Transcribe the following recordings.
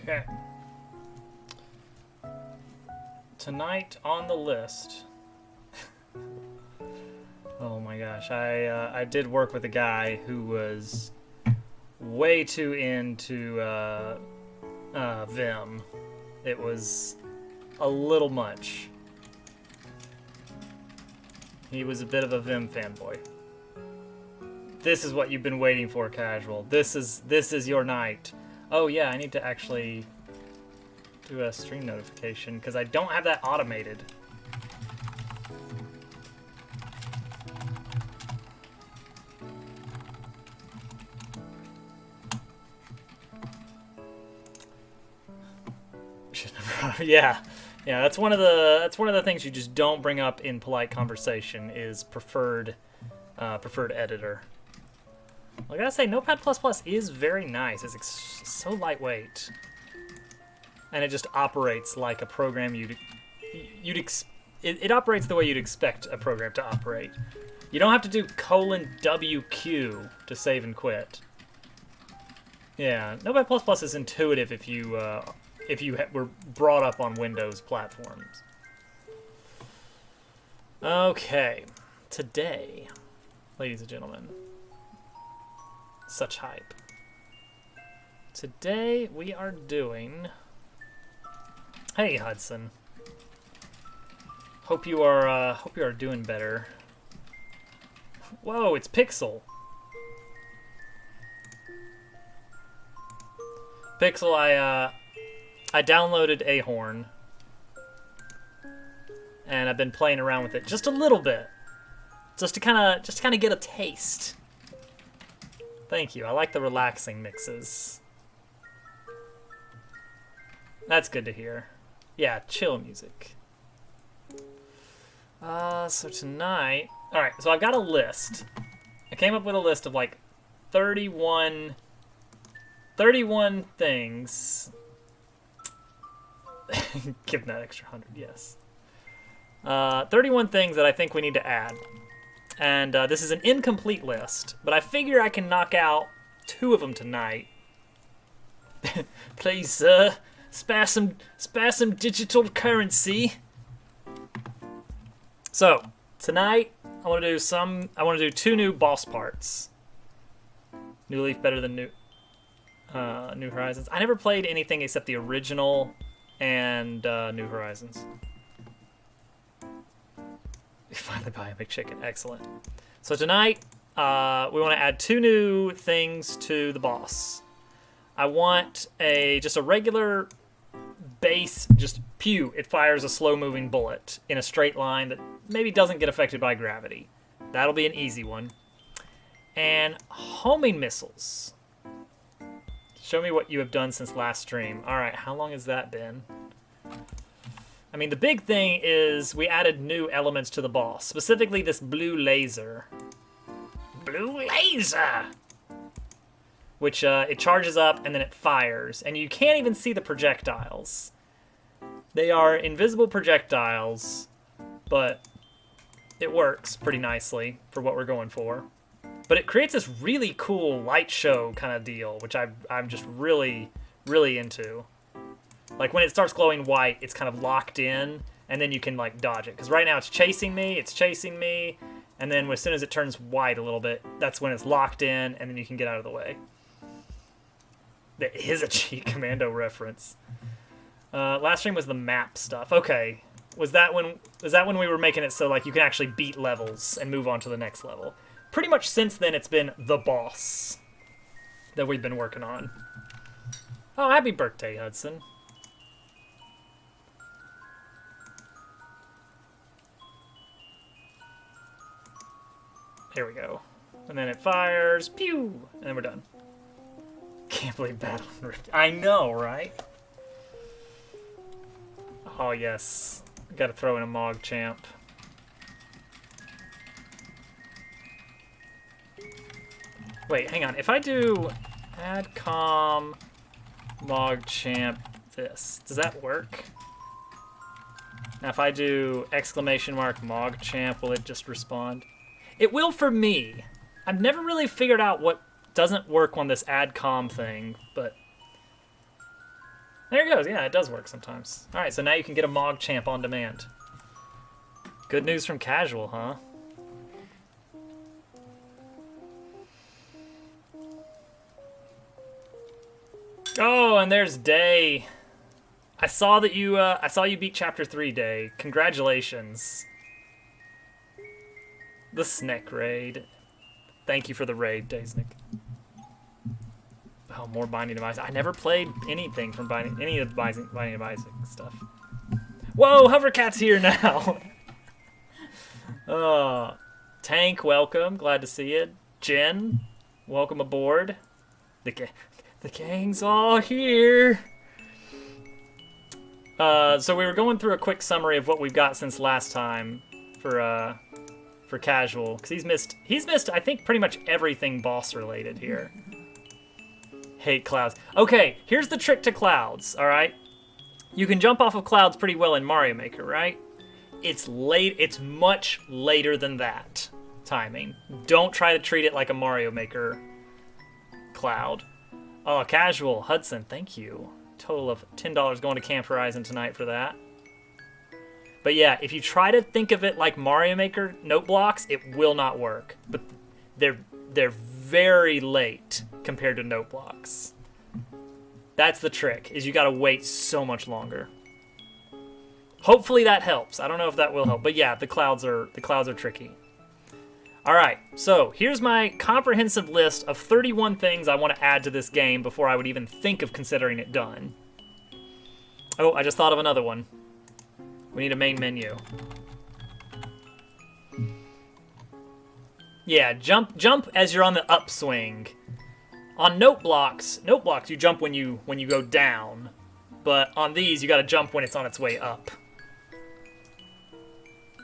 Okay. Tonight on the list. Oh my gosh, I did work with a guy who was way too into Vim. It was a little much. He was a bit of a Vim fanboy. This is what you've been waiting for, Casual. This is your night. Oh yeah, I need to actually do a stream notification because I don't have that automated. Yeah, that's one of the things you just don't bring up in polite conversation is preferred editor. I gotta say, Notepad++ is very nice. It's so lightweight, and it just operates like a program it operates the way you'd expect a program to operate. You don't have to do :WQ to save and quit. Yeah, Notepad++ is intuitive if you were brought up on Windows platforms. Okay, today, ladies and gentlemen, such hype. Today we are doing... Hey, Hudson. Hope you are doing better. Whoa, it's Pixel. Pixel, I downloaded Ahorn, and I've been playing around with it just a little bit, just to kind of get a taste. Thank you. I like the relaxing mixes. That's good to hear. Yeah, chill music. So tonight, all right. So I've got a list. I came up with a list of like 31 things. Give that extra 100, yes. 31 things that I think we need to add. And this is an incomplete list, but I figure I can knock out 2 of them tonight. Please, sir, spare some digital currency. So, tonight, I want to do 2 new boss parts. New Leaf better than New Horizons. I never played anything except the original and New Horizons. We finally buy a McChicken. Excellent. So tonight, we want to add 2 new things to the boss. I want just a regular base, just pew. It fires a slow-moving bullet in a straight line that maybe doesn't get affected by gravity. That'll be an easy one. And homing missiles. Show me what you have done since last stream. All right, how long has that been? I mean, the big thing is we added new elements to the boss, specifically this blue laser. Blue laser! Which it charges up and then it fires, and you can't even see the projectiles. They are invisible projectiles, but it works pretty nicely for what we're going for. But it creates this really cool light show kind of deal, which I'm just really, really into. Like when it starts glowing white, it's kind of locked in, and then you can like dodge it. Because right now it's chasing me, and then as soon as it turns white a little bit, that's when it's locked in, and then you can get out of the way. That is a Cheat Commando reference. Last stream was the map stuff. Okay, was that when we were making it so like you can actually beat levels and move on to the next level? Pretty much since then, it's been the boss that we've been working on. Oh, happy birthday, Hudson. Here we go. And then it fires, pew, and then we're done. Can't believe Battle Rift. I know, right? Oh, yes. Gotta throw in a Mog Champ. Wait, hang on. If I do AdCom Mog Champ this, does that work? Now, if I do exclamation mark Mog Champ, will it just respond? It will for me. I've never really figured out what doesn't work on this AdCom thing, but There it goes. Yeah, it does work sometimes. All right, so now you can get a Mogchamp on demand. Good news from Casual, huh? Oh, and there's Day. I saw that you beat Chapter 3, Day. Congratulations. The Snick raid. Thank you for the raid, Daysnick. Oh, more Binding of Isaac. I never played anything from any of the Binding of Isaac stuff. Whoa, Hovercat's here now. Tank, welcome. Glad to see you. Jen, welcome aboard. The gang's all here. So we were going through a quick summary of what we've got since last time for Casual, because he's missed I think pretty much everything boss related here. Hate clouds. Okay, here's the trick to clouds. All right, you can jump off of clouds pretty well in Mario Maker, right? It's late. It's much later than that timing. Don't try to treat it like a Mario Maker cloud. Oh, Casual Hudson, thank you. Total of $10 going to Camp Horizon tonight for that. But yeah, if you try to think of it like Mario Maker note blocks, it will not work. But they're very late compared to note blocks. That's the trick, is you gotta wait so much longer. Hopefully that helps. I don't know if that will help, but yeah, the clouds are tricky. All right, so here's my comprehensive list of 31 things I want to add to this game before I would even think of considering it done. Oh, I just thought of another one. We need a main menu. Yeah, jump as you're on the upswing. On note blocks you jump when you go down, but on these you got to jump when it's on its way up.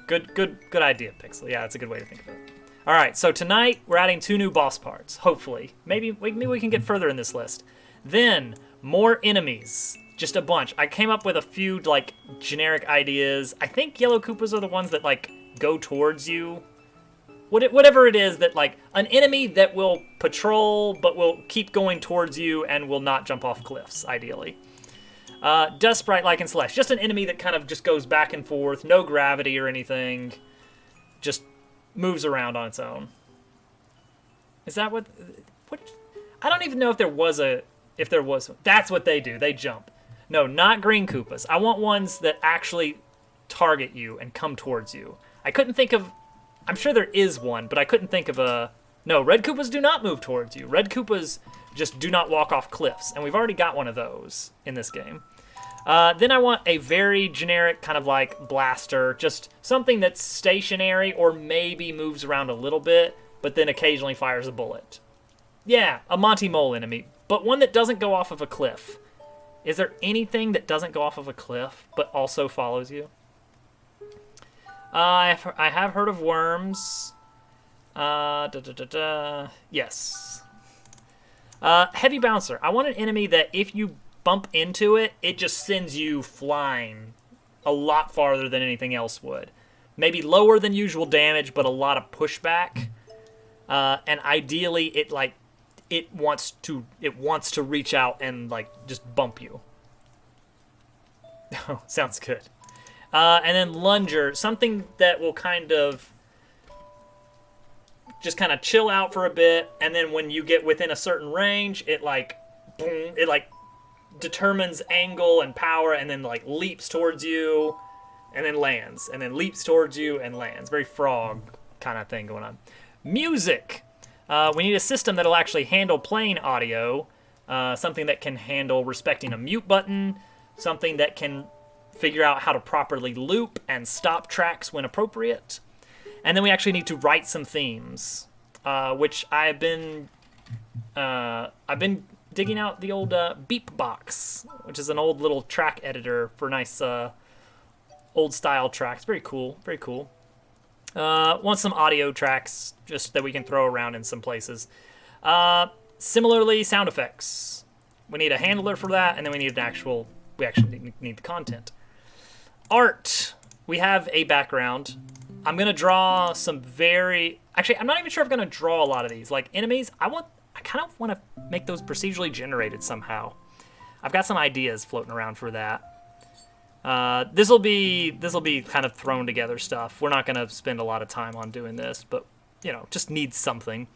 Good idea, Pixel. Yeah, that's a good way to think of it. All right, so tonight we're adding 2 new boss parts. Hopefully, maybe we can get further in this list. Then more enemies, just a bunch. I came up with a few like generic ideas. I think Yellow Koopas are the ones that like go towards you. Whatever it is, that like an enemy that will patrol but will keep going towards you and will not jump off cliffs, ideally. Dust Sprite like in Celeste, just an enemy that kind of just goes back and forth, no gravity or anything, just moves around on its own. Is that what? I don't even know if there was. That's what they do. They jump. No, not green Koopas. I want ones that actually target you and come towards you. I couldn't think of. I'm sure there is one, but I couldn't think of a. No, red Koopas do not move towards you. Red Koopas just do not walk off cliffs, and we've already got one of those in this game. Then I want a very generic kind of like blaster, just something that's stationary or maybe moves around a little bit, but then occasionally fires a bullet. Yeah, a Monty Mole enemy, but one that doesn't go off of a cliff. Is there anything that doesn't go off of a cliff but also follows you? I have heard of worms. Yes. Heavy Bouncer. I want an enemy that if you bump into it, it just sends you flying a lot farther than anything else would. Maybe lower than usual damage, but a lot of pushback. And ideally, it wants to reach out and like just bump you. Oh, sounds good. And then Lunger, something that will kind of just kind of chill out for a bit, and then when you get within a certain range, it like boom, it like determines angle and power, and then like leaps towards you, and then lands, and then leaps towards you and lands. Very Frog kind of thing going on. Music. We need a system that'll actually handle playing audio, something that can handle respecting a mute button, something that can figure out how to properly loop and stop tracks when appropriate. And then we actually need to write some themes, which I've been digging out the old Beepbox, which is an old little track editor for nice old style tracks. Very cool, very cool. Want some audio tracks just that we can throw around in some places. Similarly, sound effects. We need a handler for that, and then we actually need the content. Art. We have a background. I'm gonna draw some actually, I'm not even sure if I'm gonna draw a lot of these. Like enemies, I kind of want to make those procedurally generated somehow. I've got some ideas floating around for that. This'll be kind of thrown together stuff. We're not gonna spend a lot of time on doing this, but you know, just needs something.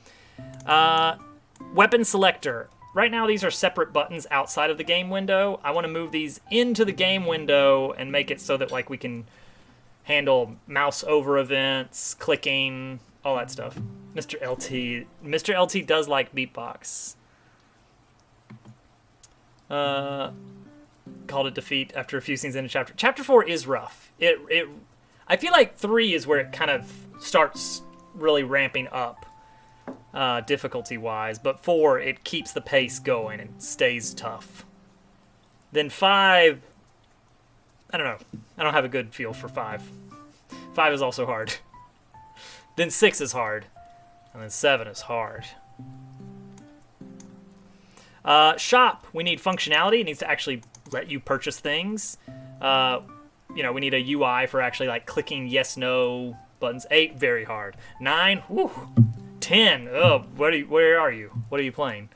Weapon selector. Right now these are separate buttons outside of the game window. I want to move these into the game window and make it so that like we can handle mouse over events, clicking, all that stuff. Mr. LT does like beatbox. Called it defeat after a few scenes in a chapter. Chapter 4 is rough. I feel like 3 is where it kind of starts really ramping up difficulty-wise, but 4, it keeps the pace going and stays tough. Then 5, I don't know. I don't have a good feel for 5. 5 is also hard. Then 6 is hard. And then 7 is hard. Shop. We need functionality. It needs to actually let you purchase things. We need a UI for actually like clicking yes, no buttons. 8, very hard. 9, whew. 10, oh, where are you? What are you playing?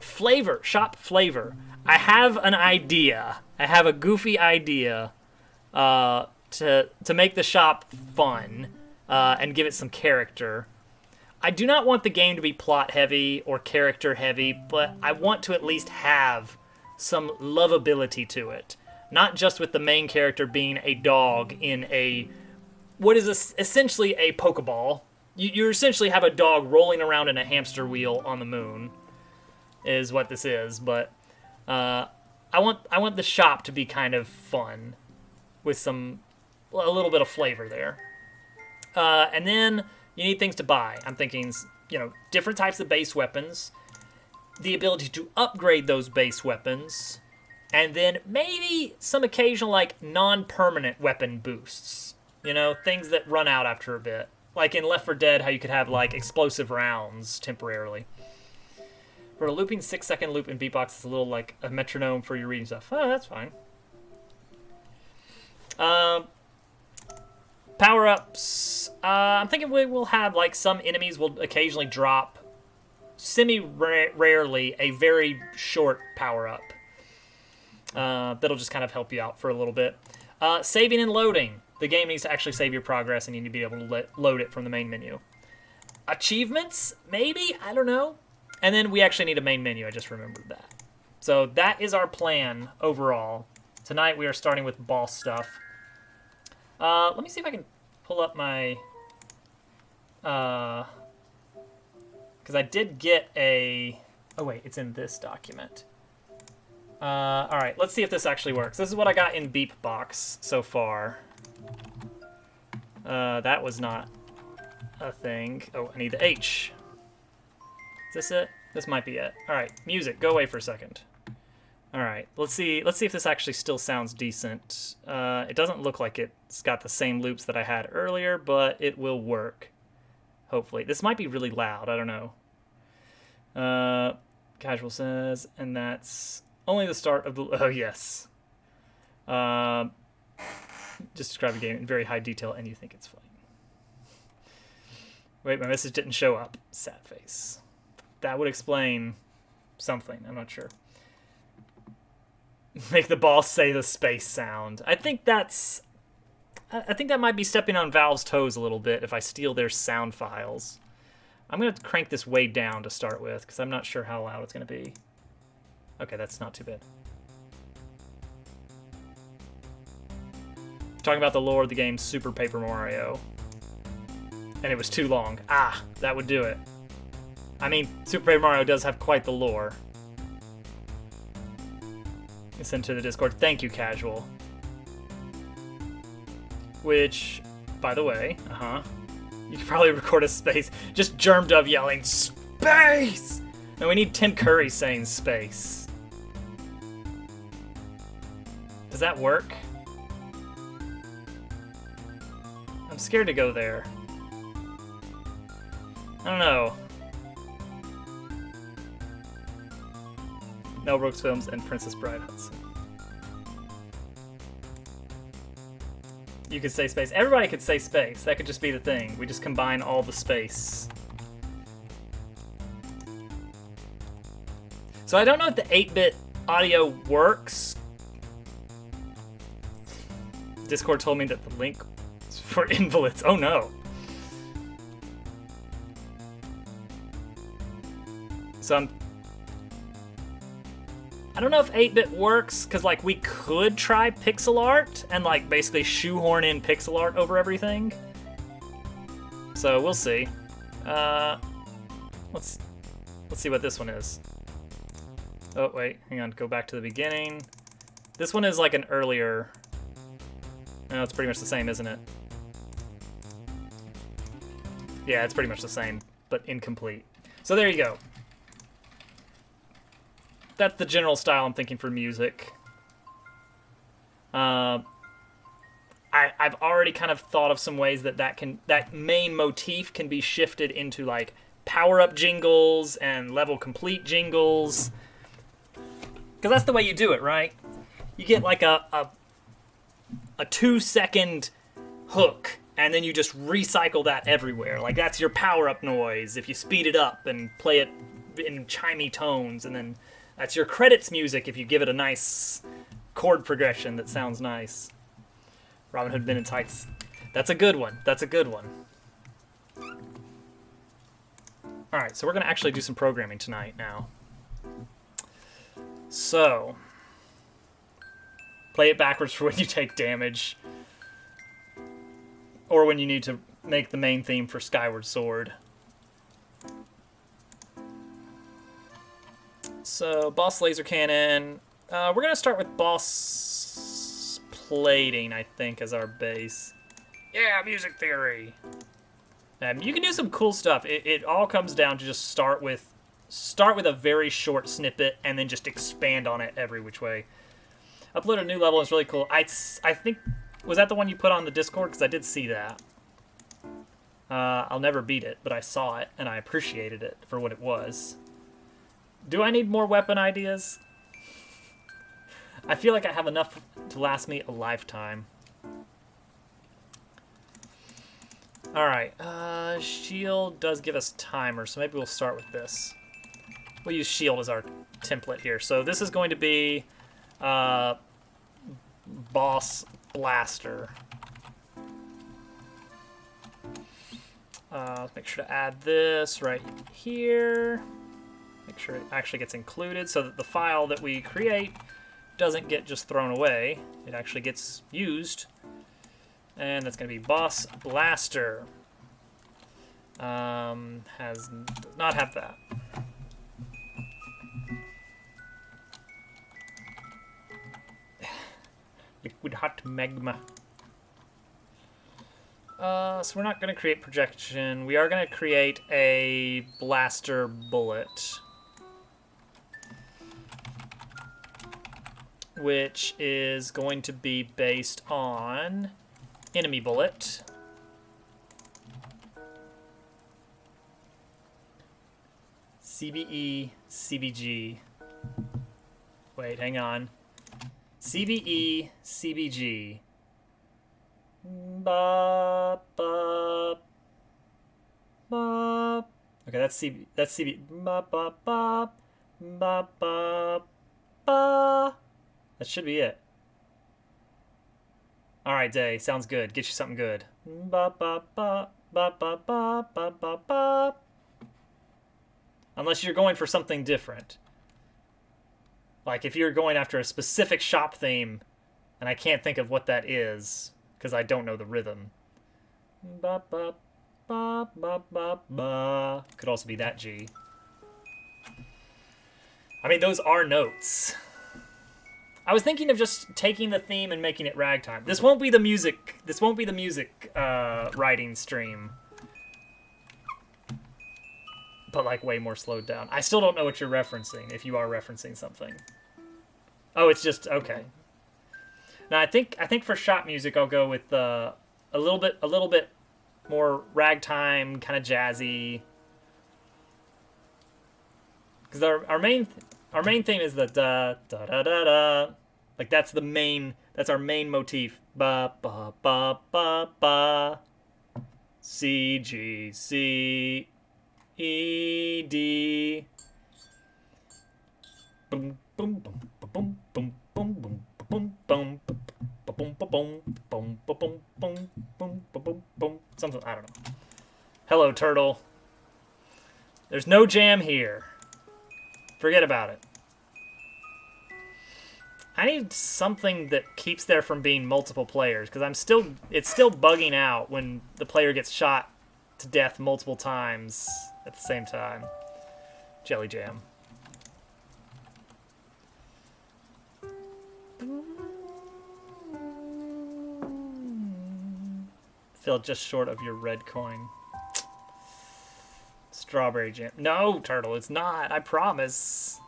Flavor, shop flavor. I have an idea. I have a goofy idea to make the shop fun and give it some character. I do not want the game to be plot heavy or character heavy, but I want to at least have some lovability to it. Not just with the main character being a dog in what is essentially a Pokeball. You essentially have a dog rolling around in a hamster wheel on the moon, is what this is. But I want the shop to be kind of fun, with a little bit of flavor there. And then you need things to buy. I'm thinking, different types of base weapons, the ability to upgrade those base weapons, and then maybe some occasional like non-permanent weapon boosts. Things that run out after a bit. Like in Left 4 Dead, how you could have, like, explosive rounds temporarily. For a looping 6-second loop in beatbox, it's a little like a metronome for your reading stuff. Oh, that's fine. Power-ups. I'm thinking we will have, like, some enemies will occasionally drop, semi-rarely, a very short power-up. That'll just kind of help you out for a little bit. Saving and loading. The game needs to actually save your progress, and you need to be able to load it from the main menu. Achievements? Maybe? I don't know. And then we actually need a main menu. I just remembered that. So that is our plan overall. Tonight we are starting with boss stuff. Let me see if I can pull up my... Because I did get a... Oh, wait. It's in this document. Alright, let's see if this actually works. This is what I got in Beepbox so far. That was not a thing. Oh, I need the H. Is this it? This might be it. Alright, music, go away for a second. Alright, let's see if this actually still sounds decent. It doesn't look like it's got the same loops that I had earlier, but it will work. Hopefully. This might be really loud, I don't know. Casual says, and that's only the start of the... Oh, yes. Just describe a game in very high detail and you think it's fine. Wait, my message didn't show up. Sad face. That would explain something. I'm not sure. Make the boss say the space sound. I think that might be stepping on Valve's toes a little bit if I steal their sound files. I'm going to crank this way down to start with because I'm not sure how loud it's going to be. Okay, that's not too bad. Talking about the lore of the game Super Paper Mario. And it was too long. Ah, that would do it. I mean, Super Paper Mario does have quite the lore. Send to the Discord. Thank you, Casual. Which, by the way, you could probably record a space. Just Germ Dove yelling, space! And we need Tim Curry saying space. Does that work? I'm scared to go there. I don't know. Mel Brooks Films and Princess Bride Hudson. You could say space. Everybody could say space. That could just be the thing. We just combine all the space. So I don't know if the 8-bit audio works. Discord told me that the link is for invalids. Oh no. So I don't know if 8-bit works, because like we could try pixel art and like basically shoehorn in pixel art over everything. So we'll see. Let's see what this one is. Oh wait, hang on, go back to the beginning. This one is like an earlier. No, it's pretty much the same, isn't it? Yeah, it's pretty much the same, but incomplete. So there you go. That's the general style I'm thinking for music. I've already kind of thought of some ways that main motif can be shifted into like power-up jingles and level complete jingles. Because that's the way you do it, right? You get like a 2-second hook, and then you just recycle that everywhere. Like that's your power-up noise if you speed it up and play it in chimey tones, and then that's your credits music if you give it a nice chord progression that sounds nice. Robin Hood Men in Tights. That's a good one. That's a good one. Alright, so we're going to actually do some programming tonight now. So, play it backwards for when you take damage. Or when you need to make the main theme for Skyward Sword. So, boss laser cannon. We're going to start with boss plating, I think, as our base. Yeah, music theory. You can do some cool stuff. It all comes down to just start with a very short snippet and then just expand on it every which way. Upload a new level is really cool. I think, was that the one you put on the Discord? Because I did see that. I'll never beat it, but I saw it and I appreciated it for what it was. Do I need more weapon ideas? I feel like I have enough to last me a lifetime. Alright, shield does give us timer, so maybe we'll start with this. We'll use shield as our template here. So this is going to be boss blaster. Let's make sure to add this right here. Make sure it actually gets included so that the file that we create doesn't get just thrown away. It actually gets used. And that's going to be boss blaster. Does not have that. Liquid hot magma. So we're not going to create projection. We are going to create a blaster bullet, which is going to be based on enemy bullet. CBE, CBG. Wait, hang on. CBE, CBG. Ba, ba, ba. Okay, that's CB. Ba, ba, ba, ba, ba, ba. That should be it. All right, Day. Sounds good. Get you something good. Ba, ba, ba, ba, ba, ba, ba, ba, ba. Unless you're going for something different. Like if you're going after a specific shop theme, and I can't think of what that is, because I don't know the rhythm. Ba, ba, ba, ba, ba, ba. Could also be that G. I mean, those are notes. I was thinking of just taking the theme and making it ragtime. This won't be the music. This won't be the music writing stream. But like way more slowed down. I still don't know what you're referencing. If you are referencing something. Oh, it's just okay. Now I think for shop music I'll go with a little bit more ragtime, kind of jazzy. Because our main theme is the da da da da da. Like that's our main motif. Ba ba ba ba ba. C G C E D. boom, boom, boom, boom, boom, boom, boom, boom, boom, boom, boom, boom, boom, boom, boom, boom, boom, boom. Something, I don't know. Hello, turtle. There's no jam here. Forget about it. I need something that keeps there from being multiple players, because it's still bugging out when the player gets shot to death multiple times at the same time. Jelly jam. Fell just short of your red coin. Strawberry jam. No, turtle, it's not. I promise.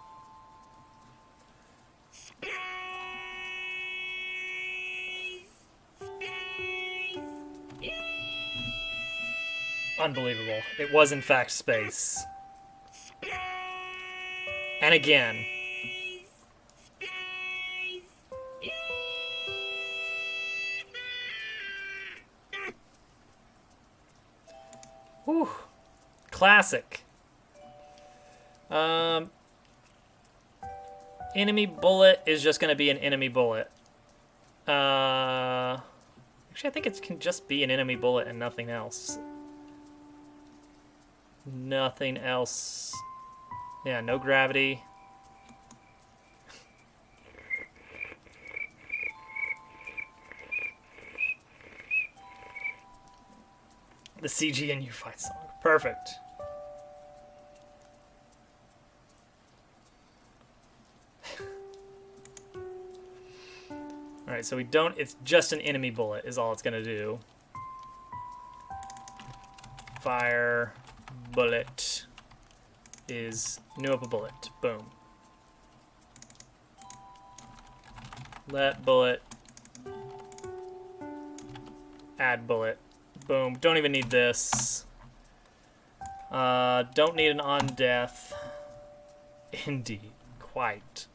Unbelievable. It was, in fact, space. And again. Whew. Classic. Enemy bullet is just going to be an enemy bullet. Actually, I think it can just be an enemy bullet and nothing else. Nothing else. Yeah, no gravity. The CGNU fight song. Perfect. Alright, so we don't... It's just an enemy bullet is all it's going to do. Fire... bullet is new up a bullet. Boom. Let bullet. Add bullet. Boom. Don't even need this. Don't need an on death. Indeed. Quite.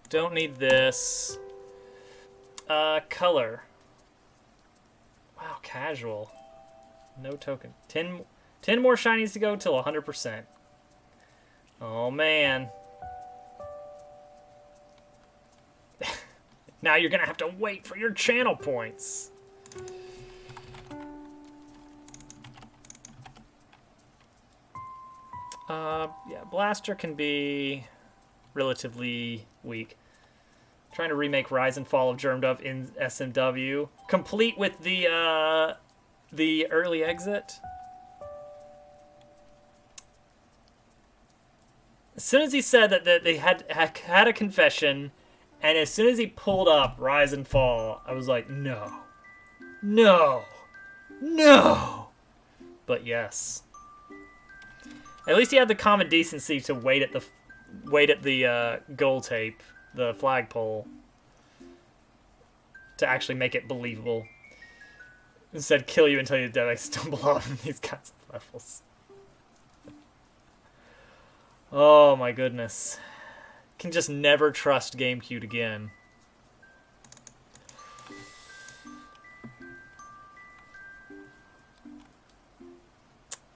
Don't need this. Color. Wow, casual. No token. 10 more shinies to go till 100%. Oh, man. Now you're going to have to wait for your channel points. Yeah, Blaster can be relatively weak. Trying to remake Rise and Fall of Germdove in SMW. Complete with the early exit. As soon as he said that they had a confession, and as soon as he pulled up Rise and Fall, I was like, no. No. No. But yes. At least he had the common decency to wait at the goal tape, the flagpole, to actually make it believable. Instead, kill you until you're dead. I stumble on these kinds of levels. Oh my goodness. Can just never trust GameCube again.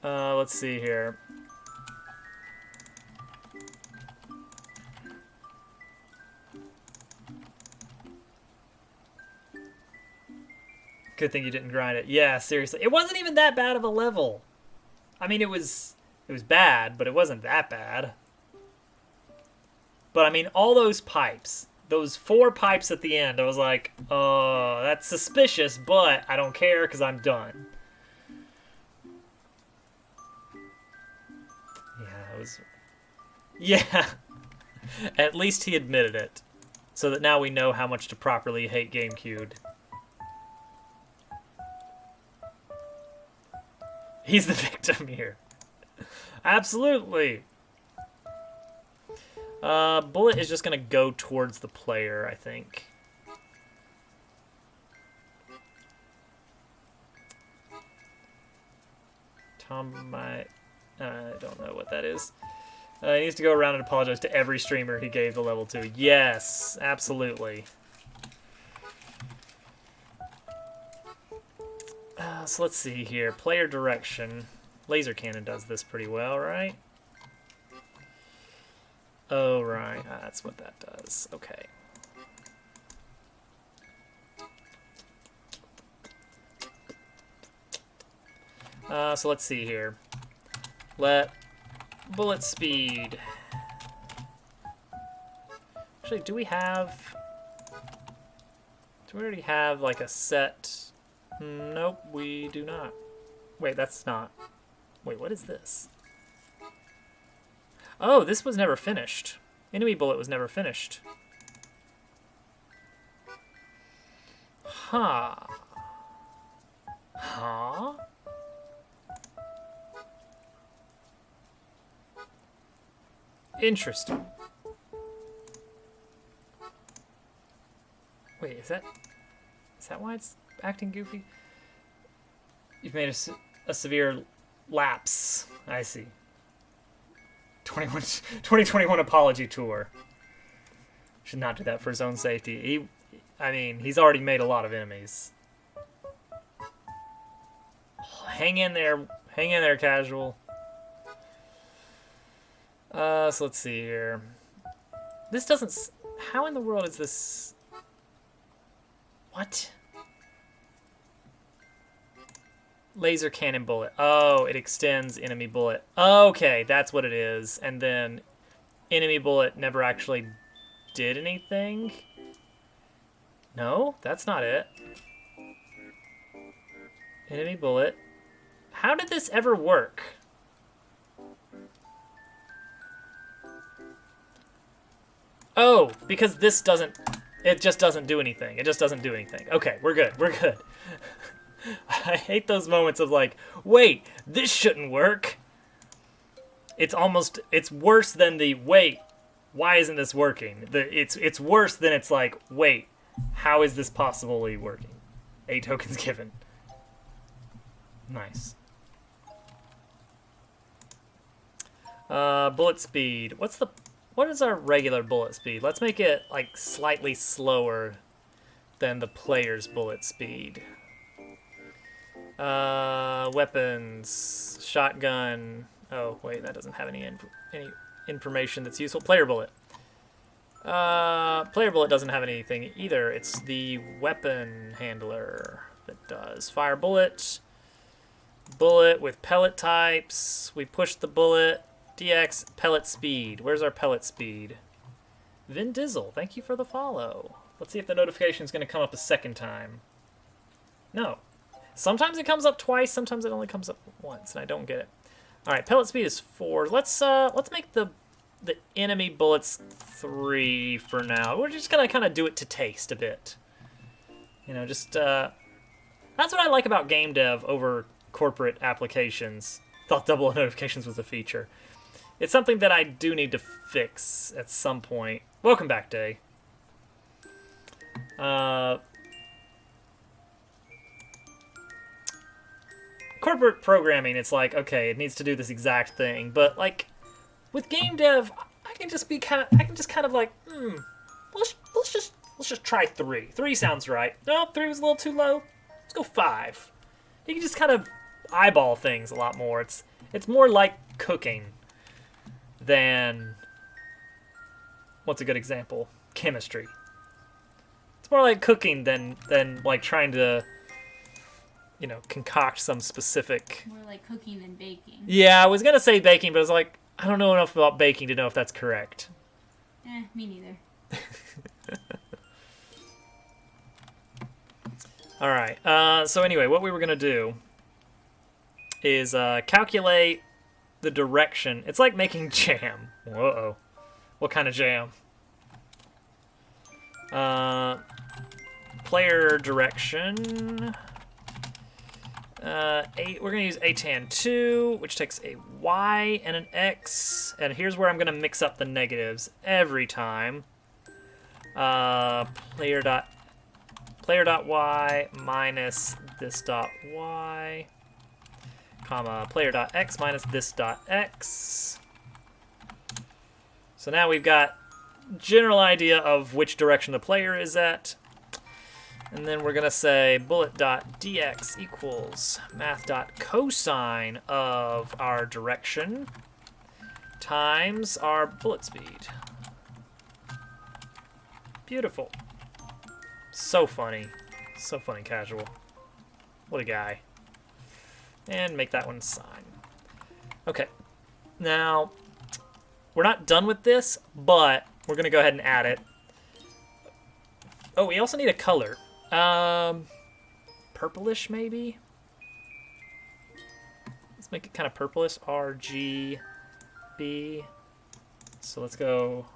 Let's see here. Good thing you didn't grind it. Yeah, seriously. It wasn't even that bad of a level. I mean, it was bad, but it wasn't that bad. But I mean, all those pipes, those 4 pipes at the end, I was like, oh, that's suspicious, but I don't care because I'm done. Yeah, it was... Yeah. At least he admitted it. So that now we know how much to properly hate GameCube. He's the victim here. Absolutely. Bullet is just going to go towards the player, I think. I don't know what that is. He needs to go around and apologize to every streamer he gave the level to. Yes, absolutely. So let's see here. Player direction. Laser cannon does this pretty well, right? Oh, right. That's what that does. Okay. So let's see here. Let bullet speed. Actually, do we already have like a set? Nope, we do not. Wait, that's not. Wait, what is this? Oh, this was never finished. Enemy bullet was never finished. Huh. Huh? Interesting. Wait, is that why it's acting goofy? You've made a severe lapse. I see. 2021 apology tour. Should not do that for his own safety. I mean, he's already made a lot of enemies. Hang in there, casual. So let's see here. This doesn't. How in the world is this? What? Laser cannon bullet. Oh, it extends enemy bullet. Okay, that's what it is. And then enemy bullet never actually did anything. No, that's not it. Enemy bullet. How did this ever work? Oh, because this doesn't... It just doesn't do anything. It just doesn't do anything. Okay, we're good. We're good. I hate those moments of like, wait, this shouldn't work. It's worse than the, wait, why isn't this working? It's worse than it's like, wait, how is this possibly working? 8 tokens given. Nice. Bullet speed. What is our regular bullet speed? Let's make it like slightly slower than the player's bullet speed. Weapons, shotgun. Oh wait, that doesn't have any information that's useful. Player bullet. Player bullet doesn't have anything either. It's the weapon handler that does. Fire bullet. Bullet with pellet types. We push the bullet. DX pellet speed. Where's our pellet speed? Vin Dizzle, thank you for the follow. Let's see if the notification is going to come up a second time. No. Sometimes it comes up twice, sometimes it only comes up once, and I don't get it. All right, pellet speed is 4. Let's make the enemy bullets 3 for now. We're just gonna kind of do it to taste a bit. You know, just that's what I like about game dev over corporate applications. Thought double notifications was a feature. It's something that I do need to fix at some point. Welcome back, Day. Corporate programming, it's like, okay, it needs to do this exact thing, but like with game dev, I can just kind of like, let's just try 3. 3 sounds right. No, 3 was a little too low. Let's go 5. You can just kind of eyeball things a lot more. It's more like cooking than, what's a good example? Chemistry. It's more like cooking than like trying to, you know, concoct some specific... More like cooking than baking. Yeah, I was going to say baking, but I was like, I don't know enough about baking to know if that's correct. Me neither. All right. So anyway, what we were going to do is calculate the direction. It's like making jam. Whoa. What kind of jam? Player direction. We're going to use ATAN2, which takes a Y and an X. And here's where I'm going to mix up the negatives every time. Player.y minus this.y, comma, player.x minus this.x. So now we've got general idea of which direction the player is at. And then we're going to say bullet.dx equals math.cosine of our direction times our bullet speed. Beautiful. So funny. So funny, Casual. What a guy. And make that one sign. Okay. Now, we're not done with this, but we're going to go ahead and add it. Oh, we also need a color. Purplish, maybe? Let's make it kind of purplish. RGB. So let's go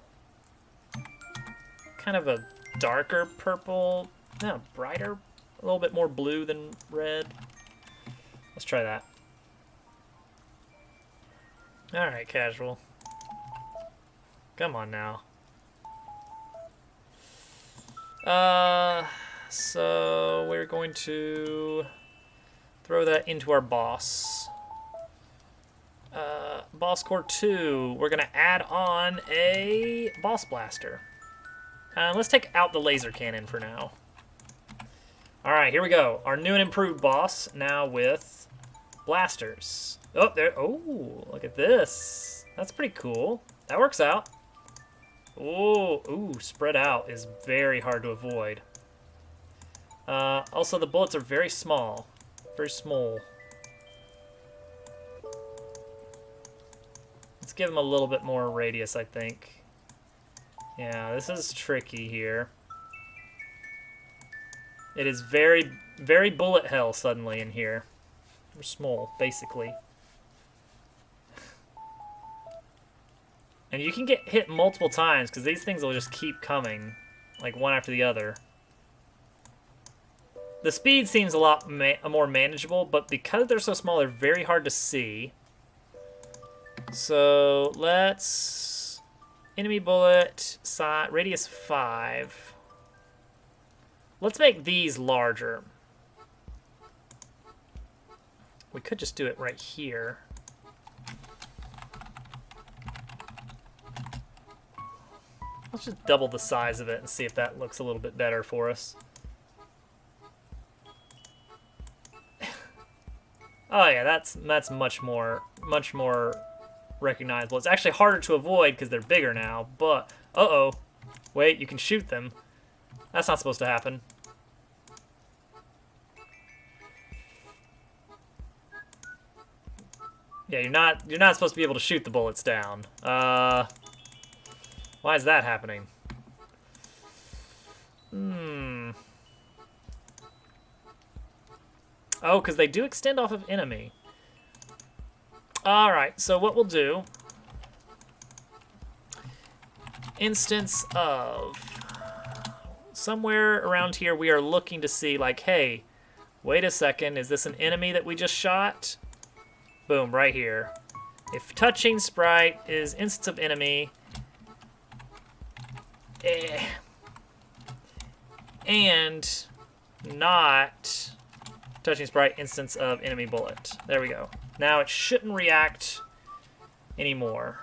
kind of a darker purple. No, brighter. A little bit more blue than red. Let's try that. Alright, Casual. Come on now. So we're going to throw that into our boss. Boss Core 2, we're going to add on a Boss Blaster. Let's take out the laser cannon for now. Alright, here we go. Our new and improved boss, now with blasters. Oh, there. Oh, look at this. That's pretty cool. That works out. Oh, ooh, spread out is very hard to avoid. Also, the bullets are very small. Very small. Let's give them a little bit more radius, I think. Yeah, this is tricky here. It is very, very bullet hell suddenly in here. We're small, basically. And you can get hit multiple times, because these things will just keep coming, like one after the other. The speed seems a lot more manageable, but because they're so small, they're very hard to see. So let's... Enemy bullet, radius 5. Let's make these larger. We could just do it right here. Let's just double the size of it and see if that looks a little bit better for us. Oh yeah, that's much more recognizable. It's actually harder to avoid because they're bigger now, but uh-oh. Wait, you can shoot them. That's not supposed to happen. Yeah, you're not supposed to be able to shoot the bullets down. Why is that happening? Oh, because they do extend off of enemy. Alright, so what we'll do... Instance of... Somewhere around here we are looking to see, like, hey, wait a second, is this an enemy that we just shot? Boom, right here. If touching sprite is instance of enemy... and not touching sprite instance of enemy bullet. There we go. Now it shouldn't react anymore.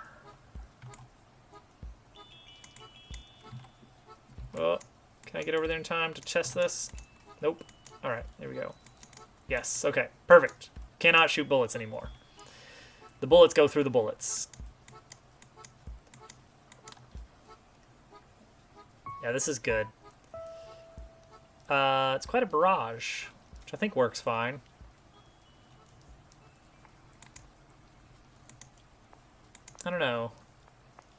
Oh, can I get over there in time to test this? Nope. Alright, there we go. Yes, okay, perfect. Cannot shoot bullets anymore. The bullets go through the bullets. Yeah, this is good. It's quite a barrage, which I think works fine. I don't know.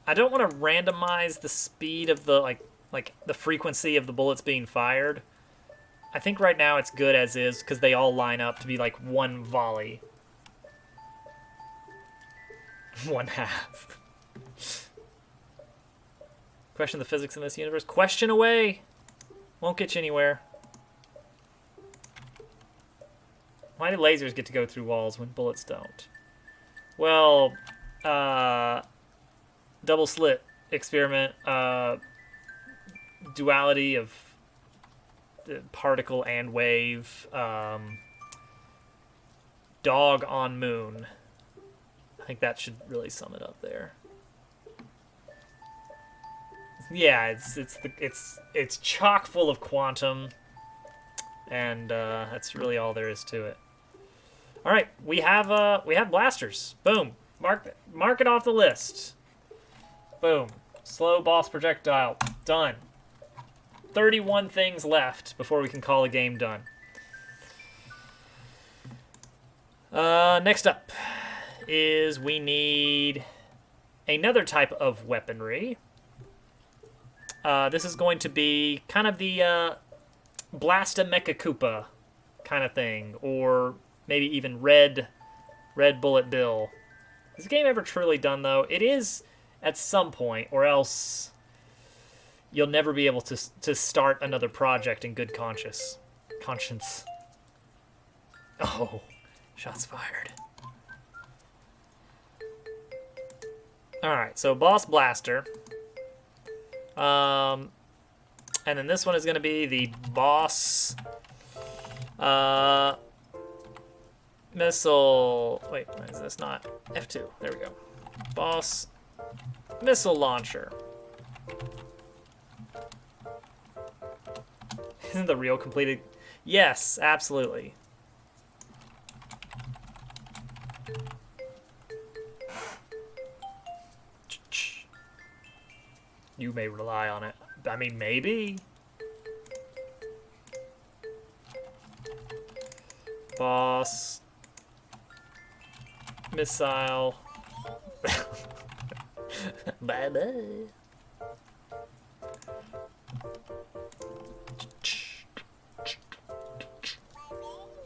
I don't want to randomize the speed of the, like the frequency of the bullets being fired. I think right now it's good as is, because they all line up to be like one volley. One half. Question the physics in this universe. Question away! Won't get you anywhere. Why do lasers get to go through walls when bullets don't? Well, double slit experiment, duality of particle and wave, dog on moon. I think that should really sum it up there. Yeah, it's chock full of quantum, and that's really all there is to it. All right, we have blasters. Boom. Mark it off the list. Boom. Slow boss projectile. Done. 31 things left before we can call a game done. Next up is we need another type of weaponry. This is going to be kind of the Blasta Mecha Koopa kind of thing, or maybe even Red Bullet Bill. Is the game ever truly done, though? It is at some point, or else you'll never be able to start another project in good conscience. Oh, shots fired. Alright, so Boss Blaster. And then this one is going to be the Boss Missile. Wait, why is this not F2? There we go. Boss Missile Launcher. Isn't the real completed? Yes, absolutely. You may rely on it. I mean, maybe. Boss. Missile. Bye-bye.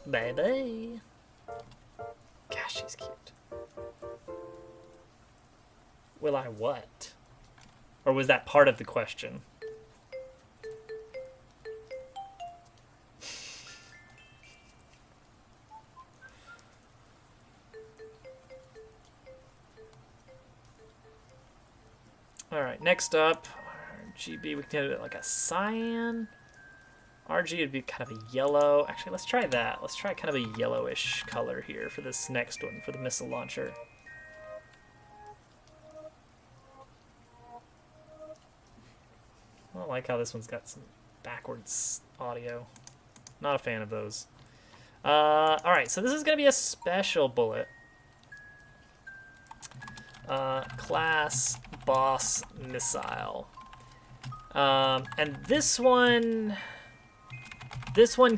Bye-bye. Gosh, she's cute. Will I what? Or was that part of the question? Alright, next up, RGB, we can do it like a cyan. RG would be kind of a yellow. Actually, let's try that. Let's try kind of a yellowish color here for this next one, for the missile launcher. I don't like how this one's got some backwards audio. Not a fan of those. Alright, so this is going to be a special bullet. Class Boss Missile. And this one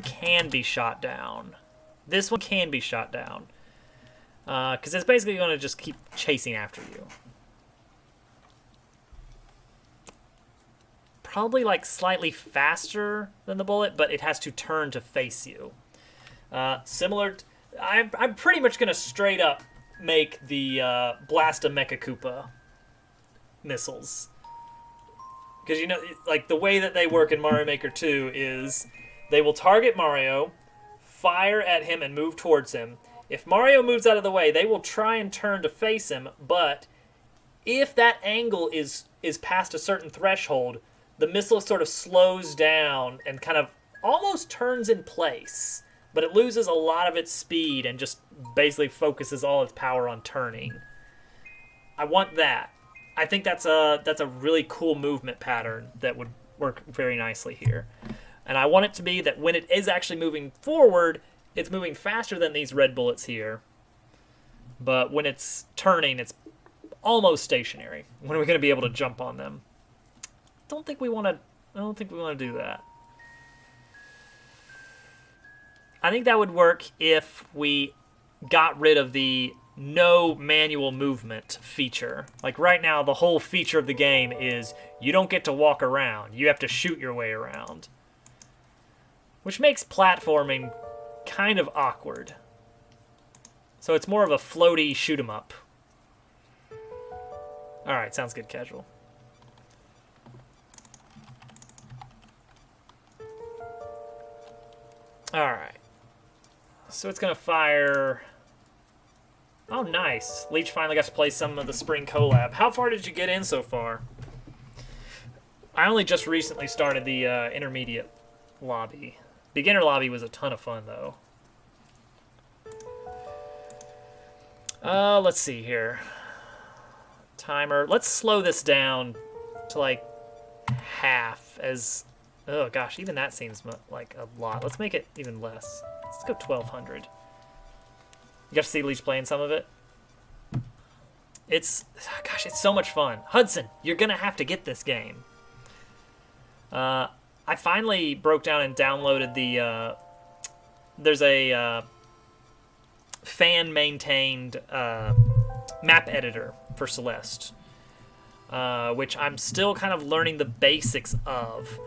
can be shot down. This one can be shot down. Because it's basically going to just keep chasing after you. Probably like slightly faster than the bullet, but it has to turn to face you. I'm pretty much going to straight up make the Blasta Mecha Koopa missiles. Because, you know, like the way that they work in Mario Maker 2 is they will target Mario, fire at him, and move towards him. If Mario moves out of the way, they will try and turn to face him, but if that angle is past a certain threshold, the missile sort of slows down and kind of almost turns in place, but it loses a lot of its speed and just basically focuses all its power on turning. I want that. I think that's a really cool movement pattern that would work very nicely here. And I want it to be that when it is actually moving forward, it's moving faster than these red bullets here. But when it's turning, it's almost stationary. When are we going to be able to jump on them? I don't think we want to do that. I think that would work if we got rid of the no manual movement feature. Like right now, the whole feature of the game is you don't get to walk around. You have to shoot your way around. Which makes platforming kind of awkward. So it's more of a floaty shoot 'em up. Alright, sounds good, casual. Alright. So it's going to fire... Oh, nice. Leech finally got to play some of the Spring Collab. How far did you get in so far? I only just recently started the intermediate lobby. Beginner lobby was a ton of fun, though. Let's see here. Timer. Let's slow this down to, like, half as... Oh, gosh, even that seems like a lot. Let's make it even less. Let's go 1,200. You got to see Leech playing some of it? Gosh, it's so much fun. Hudson, you're gonna have to get this game. I finally broke down and downloaded the. There's a fan-maintained map editor for Celeste, which I'm still kind of learning the basics of.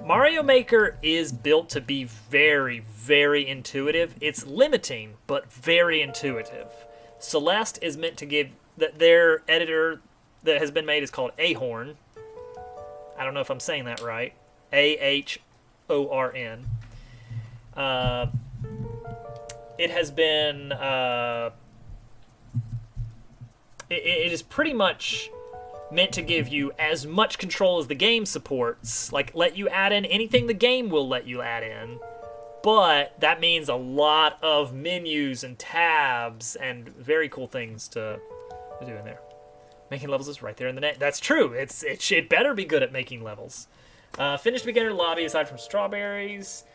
Mario Maker is built to be very, very intuitive. It's limiting, but very intuitive. Celeste is meant to give that their editor that has been made is called Ahorn. I don't know if I'm saying that right. Ahorn. It has been. It is pretty much meant to give you as much control as the game supports. Like, let you add in anything the game will let you add in. But that means a lot of menus and tabs and very cool things to do in there. Making levels is right there in the net. That's true. It better be good at making levels. Finished beginner lobby aside from strawberries,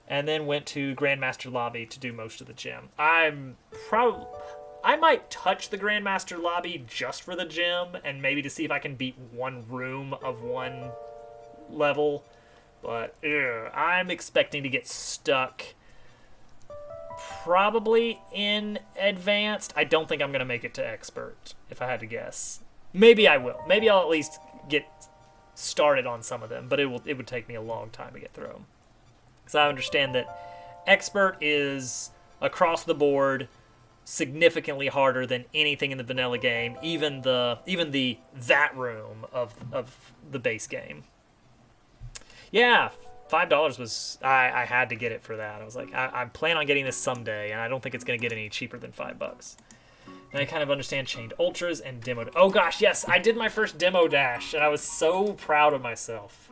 and then went to Grandmaster lobby to do most of the gym. I might touch the Grandmaster lobby just for the gym and maybe to see if I can beat one room of one level. But I'm expecting to get stuck probably in advanced. I don't think I'm going to make it to expert, if I had to guess. Maybe I will. Maybe I'll at least get started on some of them, but it would take me a long time to get through them. Because I understand that expert is across the board significantly harder than anything in the vanilla game, even the that room of the base game. Yeah, $5 was I had to get it for that. I was like, I plan on getting this someday, and I don't think it's going to get any cheaper than $5. And I kind of understand chained ultras and demo. Oh gosh, yes, I did my first demo dash, and I was so proud of myself.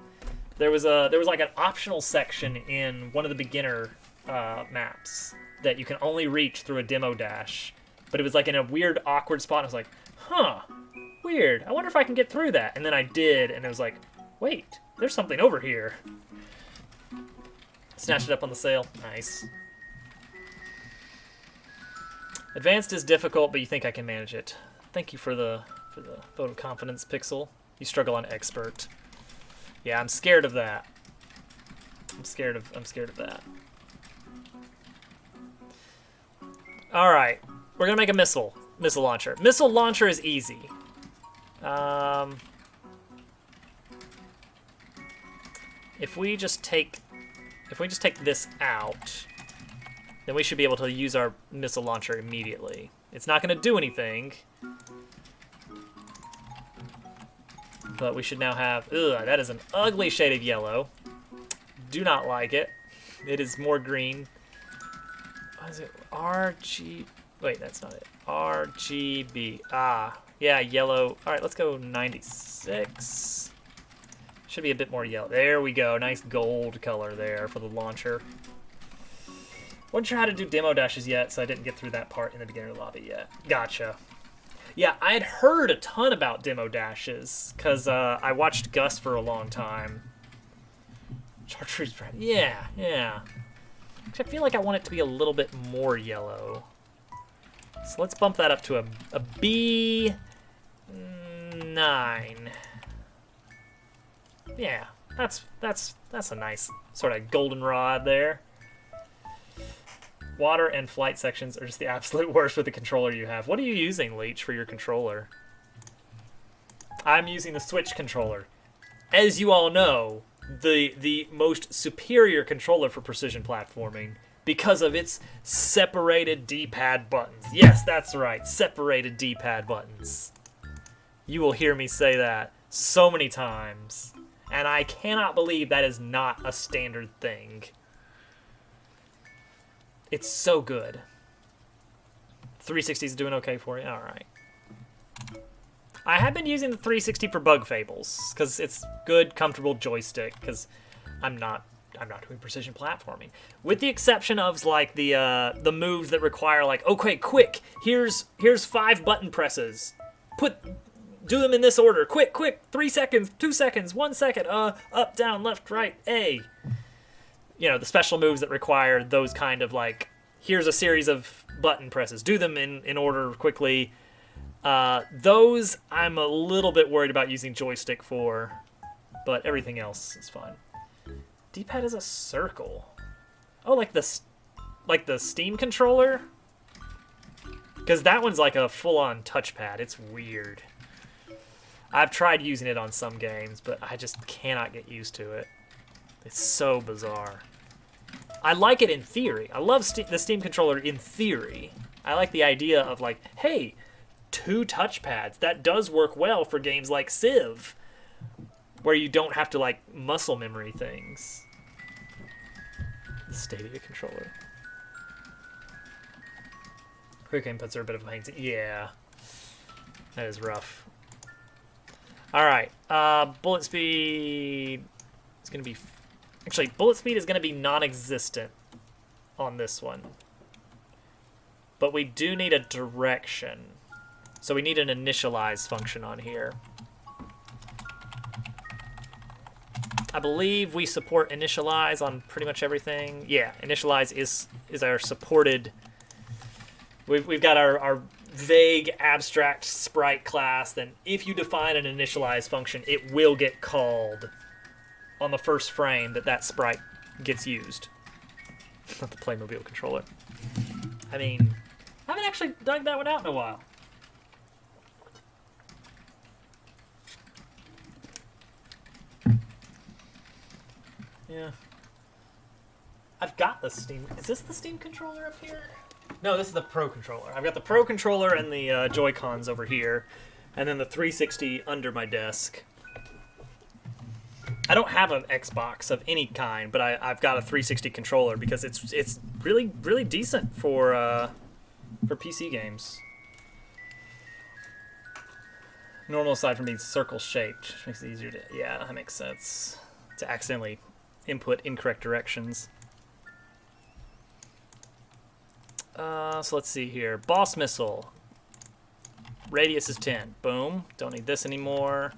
There was like an optional section in one of the beginner maps that you can only reach through a demo dash, but it was like in a weird, awkward spot. And I was like, huh, weird. I wonder if I can get through that. And then I did, and it was like, wait, there's something over here. Snatched it up on the sale. Nice. Advanced is difficult, but you think I can manage it. Thank you for the vote of confidence, Pixel. You struggle on expert. Yeah, I'm scared of that. I'm scared of that. All right, we're gonna make a missile launcher. Missile launcher is easy. If we just take this out, then we should be able to use our missile launcher immediately. It's not going to do anything, but we should now have... Ugh, that is an ugly shade of yellow. Do not like it. It is more green. What is it? RG... Wait, that's not it. RGB. Ah, yeah, yellow. All right, let's go 96. Should be a bit more yellow. There we go. Nice gold color there for the launcher. Wasn't sure how to do demo dashes yet, so I didn't get through that part in the beginner lobby yet. Gotcha. Yeah, I had heard a ton about demo dashes, because I watched Gus for a long time. Chartreuse red. Yeah. I feel like I want it to be a little bit more yellow. So let's bump that up to a B9. Yeah, that's a nice sort of goldenrod there. Water and flight sections are just the absolute worst with the controller you have. What are you using, Leech, for your controller? I'm using the Switch controller. As you all know, the most superior controller for precision platforming because of its separated D-pad buttons. Yes, that's right, separated D-pad buttons. You will hear me say that so many times, and I cannot believe that is not a standard thing. It's so good. 360 is doing okay for you? Alright. I have been using the 360 for Bug Fables, because it's good, comfortable joystick, because I'm not doing precision platforming. With the exception of like the moves that require like, okay, quick, here's 5 button presses. Do them in this order. Quick, 3 seconds, 2 seconds, 1 second, up, down, left, right, A. You know, the special moves that require those kind of like, here's a series of button presses. Do them in order quickly. Those I'm a little bit worried about using joystick for, but everything else is fine. D-pad is a circle. Oh, like the Steam controller? Because that one's like a full-on touchpad. It's weird. I've tried using it on some games, but I just cannot get used to it. It's so bizarre. I like it in theory. I love the Steam controller in theory. I like the idea of like, hey, 2 touchpads. That does work well for games like Civ, where you don't have to like muscle memory things. The Stadia controller. Quick inputs are a bit of a pain. Yeah, that is rough. All right, bullet speed is going to be... Actually, bullet speed is going to be non-existent on this one. But we do need a direction. So we need an initialize function on here. I believe we support initialize on pretty much everything. Yeah, initialize is our supported... We've got our vague abstract sprite class. Then if you define an initialize function, it will get called on the first frame that sprite gets used. Not the Playmobil controller. I mean, I haven't actually dug that one out in a while. Yeah. I've got the Steam... Is this the Steam controller up here? No, this is the Pro controller. I've got the Pro controller and the Joy-Cons over here, and then the 360 under my desk. I don't have an Xbox of any kind, but I've got a 360 controller because it's really, really decent for PC games. Normal aside from being circle-shaped, which makes it easier to... Yeah, that makes sense. To accidentally input incorrect directions. So let's see here. Boss missile. Radius is 10. Boom. Don't need this anymore.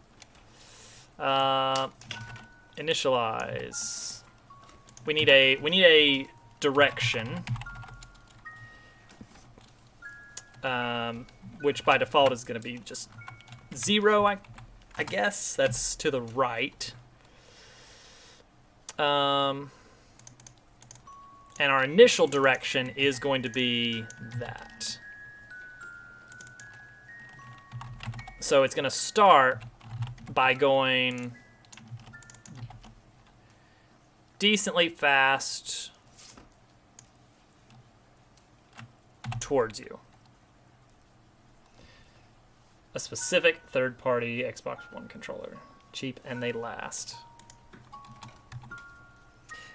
Initialize. We need a direction. Which by default is going to be just 0, I guess. That's to the right. And our initial direction is going to be that. So it's going to start by going decently fast towards you. A specific third-party Xbox One controller. Cheap and they last.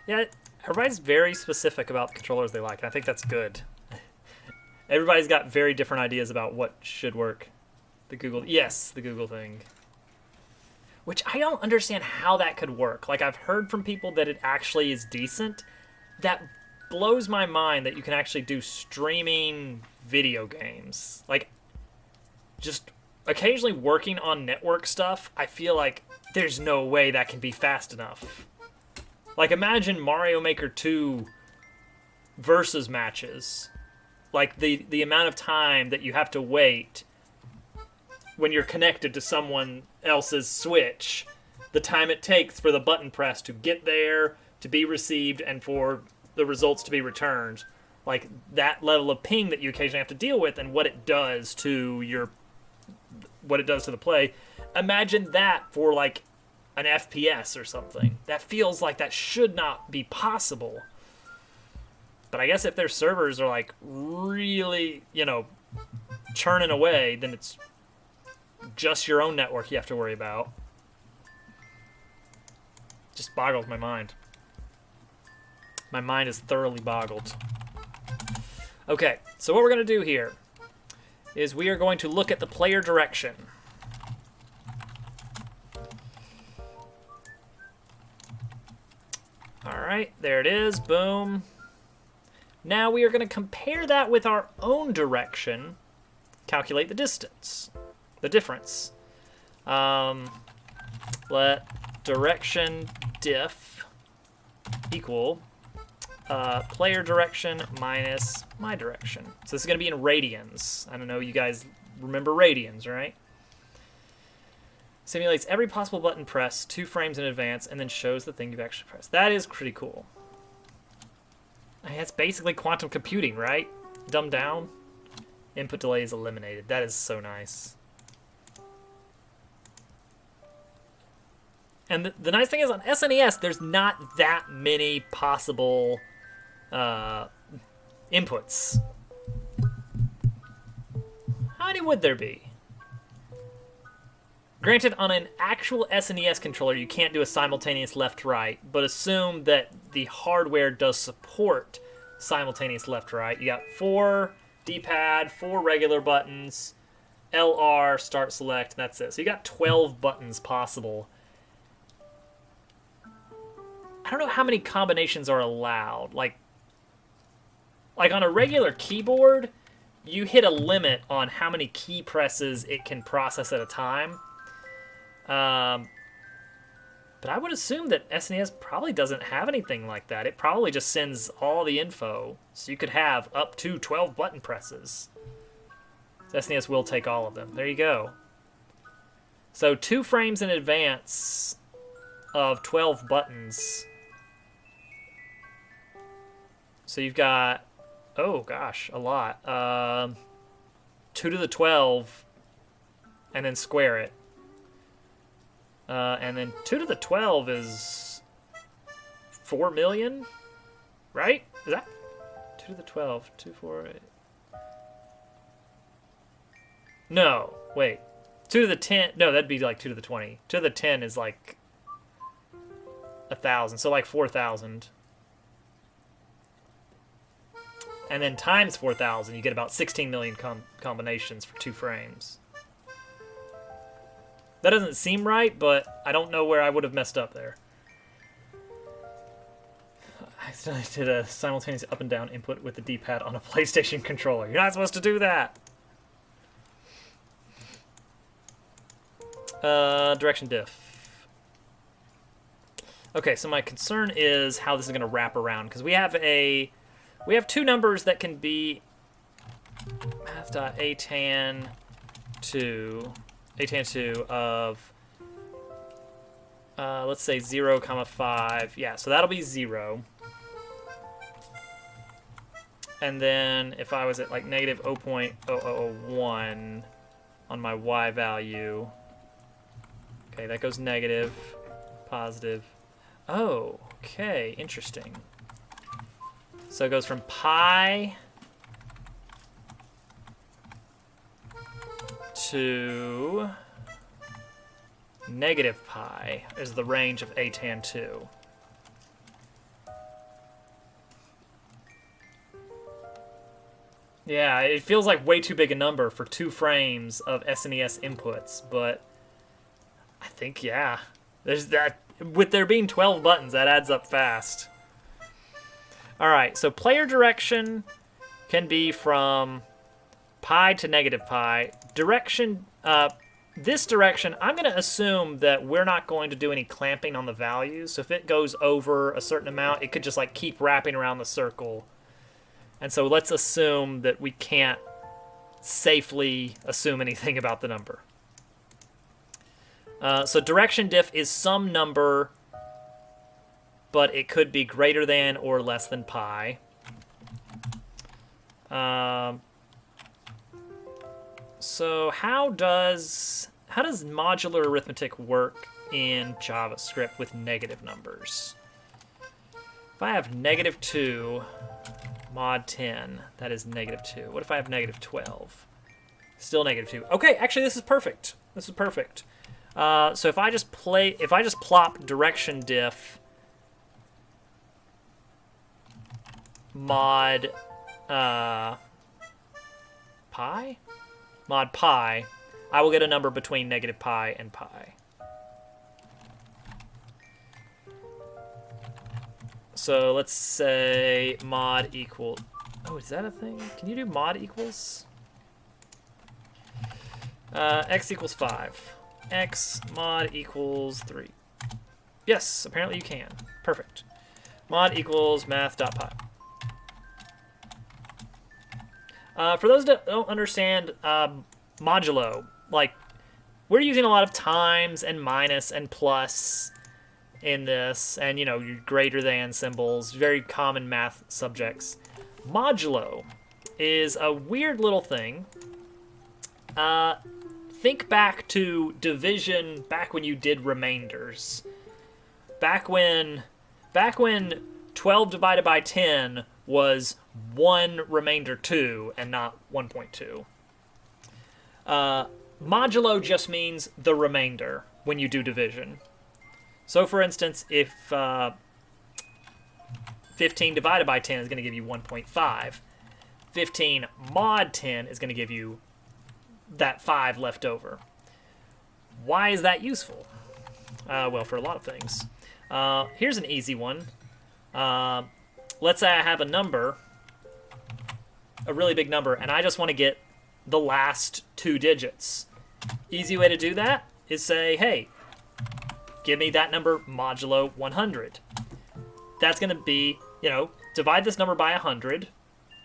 Yeah, everybody's very specific about the controllers they like, and I think that's good. Everybody's got very different ideas about what should work. The Google thing. Which I don't understand how that could work. Like, I've heard from people that it actually is decent. That blows my mind that you can actually do streaming video games. Like, just occasionally working on network stuff, I feel like there's no way that can be fast enough. Like, imagine Mario Maker 2 versus matches. Like, the amount of time that you have to wait when you're connected to someone else's Switch. The time it takes for the button press to get there, to be received, and for the results to be returned. Like, that level of ping that you occasionally have to deal with and what it does to the play. Imagine that for, like, an FPS or something. That feels like that should not be possible. But I guess if their servers are like really, churning away, then it's just your own network you have to worry about. Just boggles my mind. My mind is thoroughly boggled. Okay, so what we're going to do here is we are going to look at the player direction. Alright, there it is. Boom. Now we are going to compare that with our own direction. Calculate the distance. The difference. Let direction diff equal player direction minus my direction. So this is going to be in radians. I don't know, you guys remember radians, right? Simulates every possible button press 2 frames in advance and then shows the thing you've actually pressed. That is pretty cool. I mean, that's basically quantum computing, right? Dumbed down. Input delay is eliminated. That is so nice. And the nice thing is on SNES, there's not that many possible inputs. How many would there be? Granted, on an actual SNES controller, you can't do a simultaneous left-right, but assume that the hardware does support simultaneous left-right. You got 4 D-pad, 4 regular buttons, LR, start, select, and that's it. So you got 12 buttons possible. I don't know how many combinations are allowed. Like on a regular keyboard, you hit a limit on how many key presses it can process at a time. But I would assume that SNES probably doesn't have anything like that. It probably just sends all the info. So you could have up to 12 button presses. So SNES will take all of them. There you go. So 2 frames in advance of 12 buttons. So you've got, oh gosh, a lot. 2 to the 12, and then square it. And then 2 to the 12 is 4 million, right? Is that 2 to the 12? 2, 4, 8. No, wait. 2 to the 10, no, that'd be like 2 to the 20. 2 to the 10 is like 1,000, so like 4,000. And then times 4,000, you get about 16 million combinations for 2 frames. That doesn't seem right, but I don't know where I would have messed up there. I accidentally did a simultaneous up and down input with the D-pad on a PlayStation controller. You're not supposed to do that! Direction diff. Okay, so my concern is how this is going to wrap around, because we have 2 numbers that can be math.atan2 of, let's say 0, 5. Yeah, so that'll be 0. And then if I was at like negative 0.0001 on my y value, okay, that goes negative, positive. Oh, okay, interesting. So it goes from pi to negative pi is the range of atan2. Yeah, it feels like way too big a number for 2 frames of SNES inputs, but I think, yeah, there's that. With there being 12 buttons, that adds up fast. All right, so player direction can be from pi to negative pi. Direction, this direction, I'm going to assume that we're not going to do any clamping on the values. So if it goes over a certain amount, it could just like keep wrapping around the circle. And so let's assume that we can't safely assume anything about the number. So direction diff is some number, but it could be greater than or less than pi. So how does modular arithmetic work in JavaScript with negative numbers? If I have negative 2 mod 10, that is negative 2. What if I have negative 12? Still negative 2. Okay, actually this is perfect. This is perfect. So if I just plop direction diff mod pi? Mod pi, I will get a number between negative pi and pi. So let's say mod equal. Oh, is that a thing? Can you do mod equals? X equals 5. X mod equals 3. Yes, apparently you can. Perfect. Mod equals math.pi. For those that don't understand, modulo. Like, we're using a lot of times and minus and plus in this, and, you know, your greater than symbols, very common math subjects. Modulo is a weird little thing. Think back to division, back when you did remainders. Back when 12 divided by 10 was 1 remainder 2 and not 1.2. Modulo just means the remainder when you do division. So, for instance, if 15 divided by 10 is going to give you 1.5, 15 mod 10 is going to give you that 5 left over. Why is that useful? Well, for a lot of things. Here's an easy one. Let's say I have a number, a really big number, and I just want to get the last 2 digits. Easy way to do that is say, hey, give me that number modulo 100. That's going to be, you know, divide this number by 100,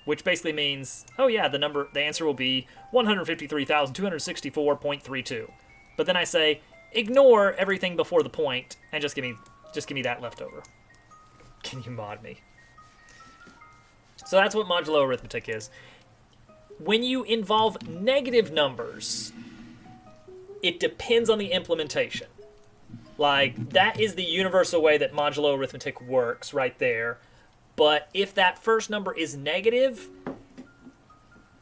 which basically means, oh yeah, the answer will be 153,264.32. But then I say, ignore everything before the point and just give me that left over. Can you mod me? So that's what modulo arithmetic is. When you involve negative numbers, it depends on the implementation. Like, that is the universal way that modulo arithmetic works right there. But if that first number is negative,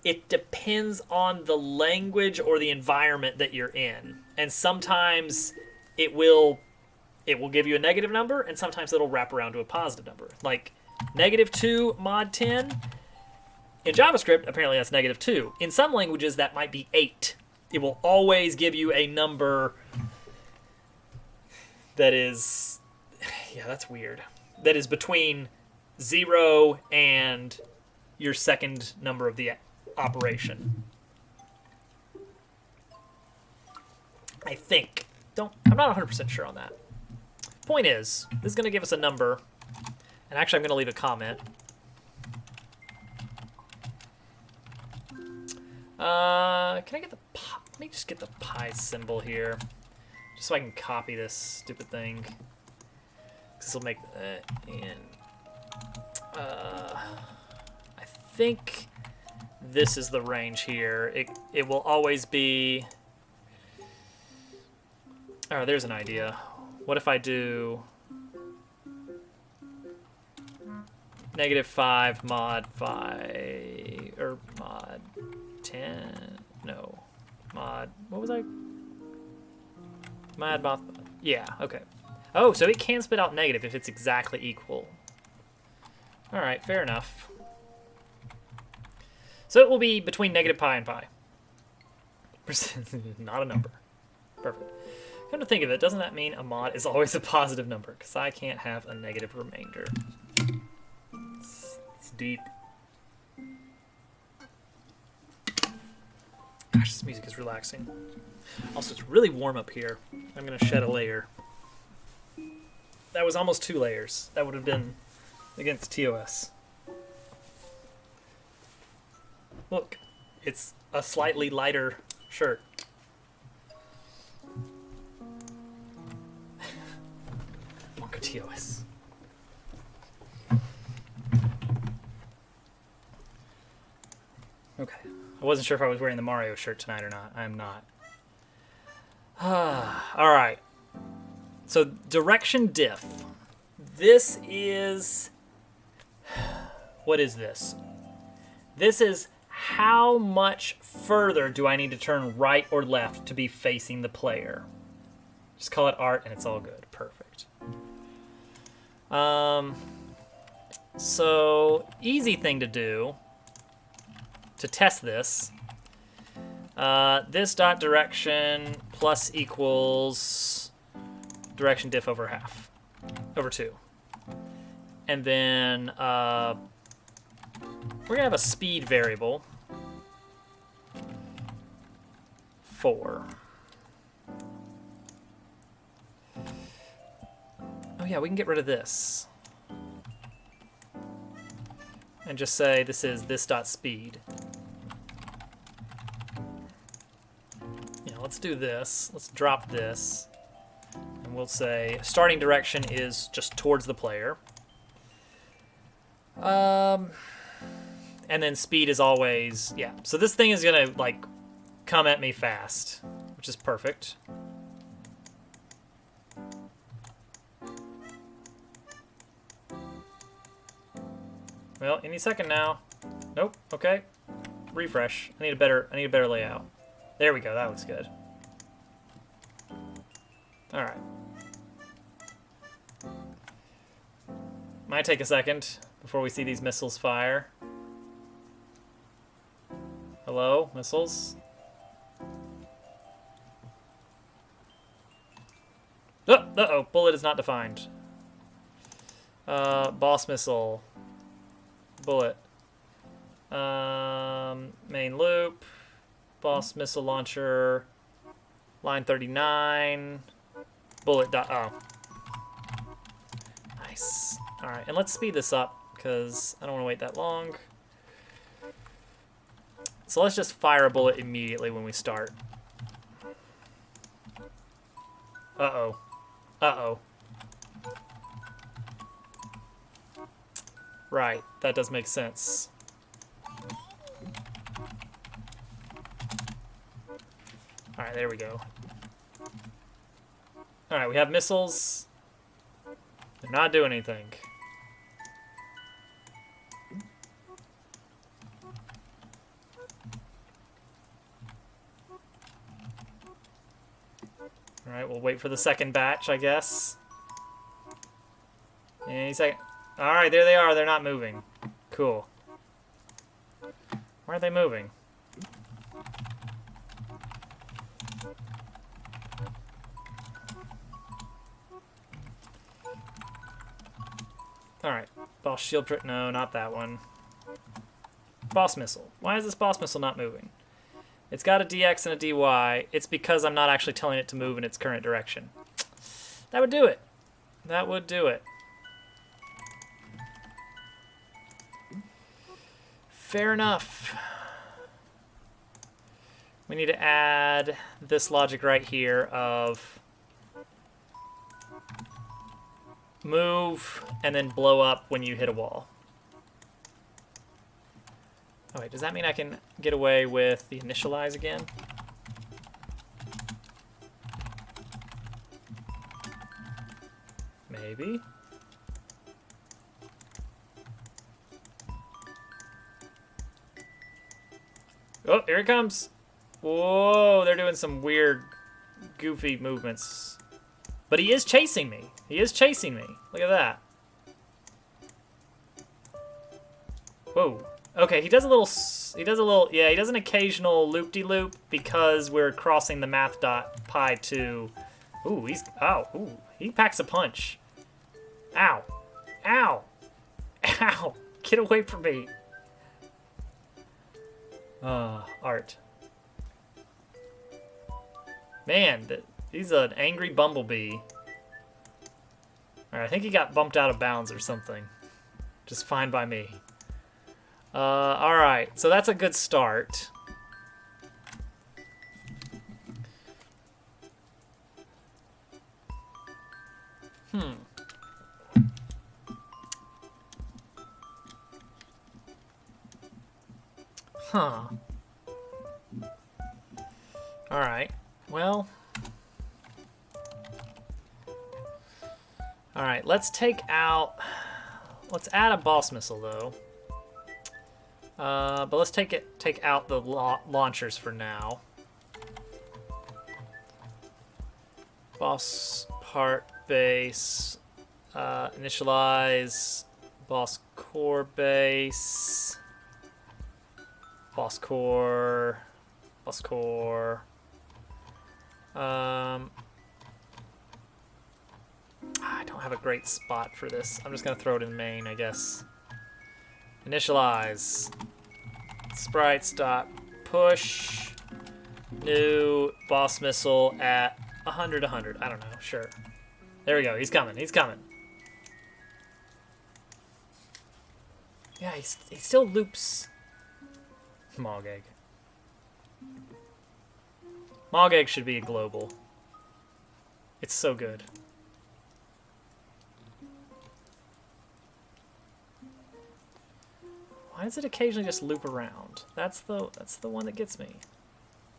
it depends on the language or the environment that you're in. And sometimes it will give you a negative number, and sometimes it'll wrap around to a positive number. Like, -2 mod 10. In JavaScript, apparently that's -2. In some languages, that might be 8. It will always give you a number that is, yeah, that's weird. That is between 0 and your second number of the operation. I think. I'm not 100% sure on that. Point is, this is going to give us a number, and actually I'm going to leave a comment. Can I get let me just get the pi symbol here, just so I can copy this stupid thing. This will make I think this is the range here. It will always be. Oh, there's an idea. What if I do -5 mod 5 or mod 10? No, mod. What was I? Mod. Yeah. Okay. Oh, so it can spit out negative if it's exactly equal. All right, fair enough. So it will be between -pi and pi. Not a number. Perfect. Come to think of it, doesn't that mean a mod is always a positive number? Because I can't have a negative remainder. It's deep. Gosh, this music is relaxing. Also, it's really warm up here. I'm going to shed a layer. That was almost 2 layers. That would have been against TOS. Look, it's a slightly lighter shirt. Monka TOS. Okay. I wasn't sure if I was wearing the Mario shirt tonight or not. I'm not. All right. So direction diff. This is... What is this? This is how much further do I need to turn right or left to be facing the player. Just call it art and it's all good. Perfect. So easy thing to do to test this. This dot direction plus equals direction diff over half, over 2. And then we're gonna have a speed variable, 4. Oh yeah, we can get rid of this. And just say this is this dot speed. let's do this. Let's drop this. And we'll say starting direction is just towards the player. And then speed is always, yeah. So this thing is gonna like come at me fast, which is perfect. Well, any second now. Nope. Okay. Refresh. I need a better layout. There we go. That looks good. All right. Might take a second before we see these missiles fire. Hello, missiles. Uh-oh, bullet is not defined. Boss missile. Bullet. Main loop. Boss missile launcher. Line 39. Bullet dot. Oh. Nice. Alright, and let's speed this up because I don't want to wait that long. So let's just fire a bullet immediately when we start. Uh-oh. Uh-oh. Right, that does make sense. Alright, there we go. Alright, we have missiles. They're not doing anything. Alright, we'll wait for the second batch, I guess. Any second. Alright, there they are. They're not moving. Cool. Why aren't they moving? Alright. Boss shield trick. No, not that one. Boss missile. Why is this boss missile not moving? It's got a DX and a DY. It's because I'm not actually telling it to move in its current direction. That would do it. That would do it. Fair enough. We need to add this logic right here of move and then blow up when you hit a wall. Oh wait, does that mean I can get away with the initialize again? Maybe. Oh, here it comes. Whoa, they're doing some weird, goofy movements. But he is chasing me. He is chasing me. Look at that. Whoa. Okay, he does an occasional loop-de-loop because we're crossing the math.pi to, he packs a punch. Ow. Ow. Ow. Get away from me. Art. Man, he's an angry bumblebee. Alright, I think he got bumped out of bounds or something. Just fine by me. Alright, so that's a good start. Huh. Alright, well. Alright, let's add a boss missile though. But let's take out the launchers for now. Boss part base, initialize, boss core base, boss core. I don't have a great spot for this. I'm just gonna throw it in main, I guess. Initialize. Sprite stop. Push. New boss missile at 100, 100. I don't know. Sure. There we go. He's coming. He's coming. Yeah, he still loops. Mogeg. Mog Egg should be a global. It's so good. Why does it occasionally just loop around? That's the one that gets me.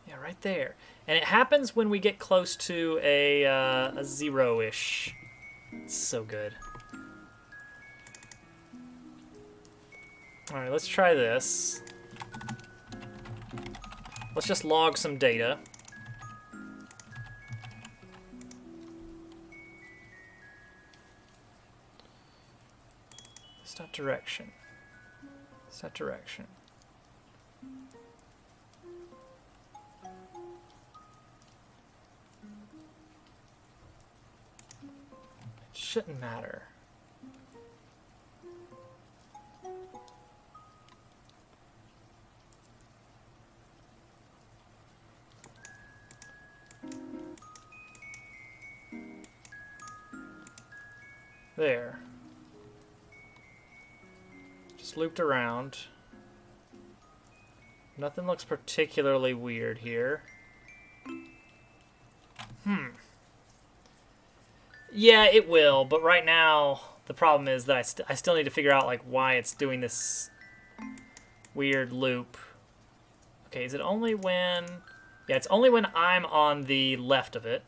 Yeah, right there. And it happens when we get close to a zero-ish. It's so good. All right, let's try this. Let's just log some data. It's not direction. It's not direction. It shouldn't matter. There. Just looped around. Nothing looks particularly weird here. Yeah, it will, but right now the problem is that I still need to figure out like why it's doing this weird loop. Okay, is it only when... Yeah, it's only when I'm on the left of it.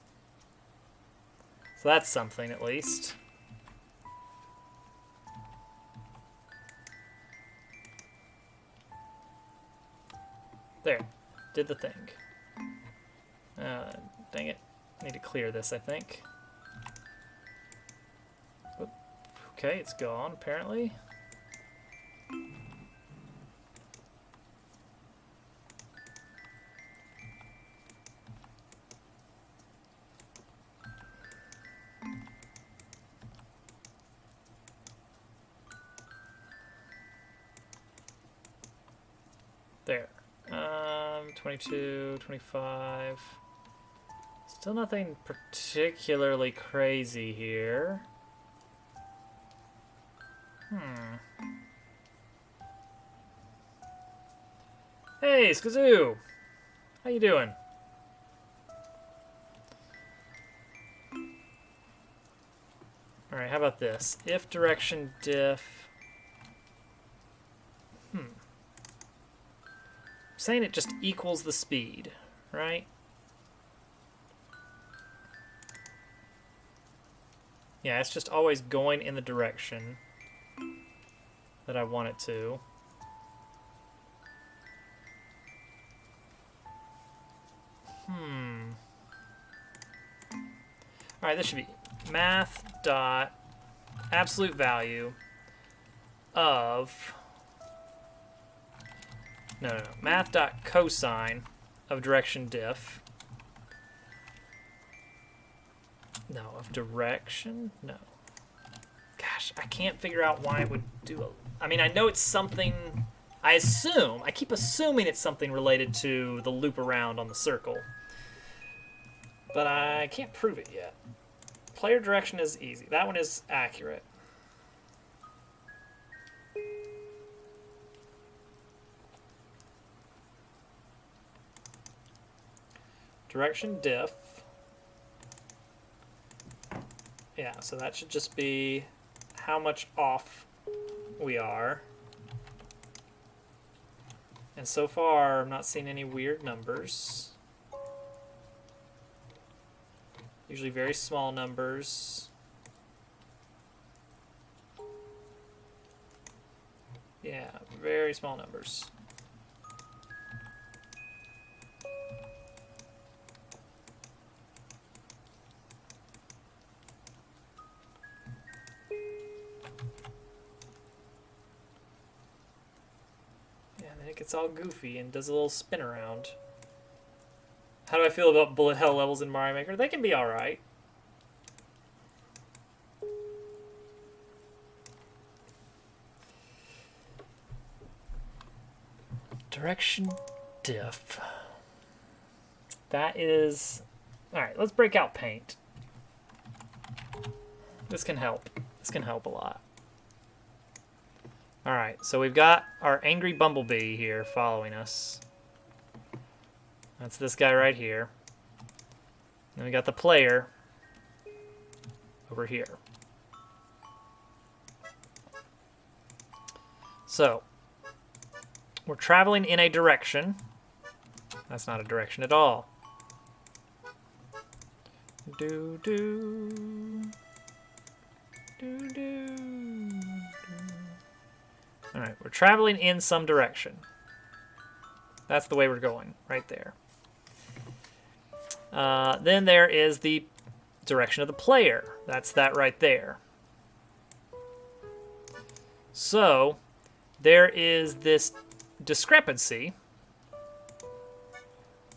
So that's something at least. There. Did the thing. Dang it. Need to clear this, I think. Oop. Okay, it's gone, apparently. There. 22, 25. Still nothing particularly crazy here. Hey, Skazoo! How you doing? Alright, how about this? If direction diff... saying it just equals the speed, right? Yeah, it's just always going in the direction that I want it to. Alright, this should be math dot absolute value of... No. Math dot cosine of direction diff. No, of direction? No. Gosh, I can't figure out why it would do I mean, I know it's something... I keep assuming it's something related to the loop around on the circle. But I can't prove it yet. Player direction is easy. That one is accurate. Direction diff. Yeah, so that should just be how much off we are. And so far, I'm not seeing any weird numbers. Usually very small numbers. Yeah, very small numbers. It gets all goofy and does a little spin around. How do I feel about bullet hell levels in Mario Maker? They can be alright. Direction diff. That is... Alright, let's break out paint. This can help. This can help a lot. Alright, so we've got our angry bumblebee here following us. That's this guy right here. Then we got the player over here. So, we're traveling in a direction. That's not a direction at all. Do do. Do do. All right, we're traveling in some direction. That's the way we're going, right there. Then there is the direction of the player. That's that right there. So there is this discrepancy.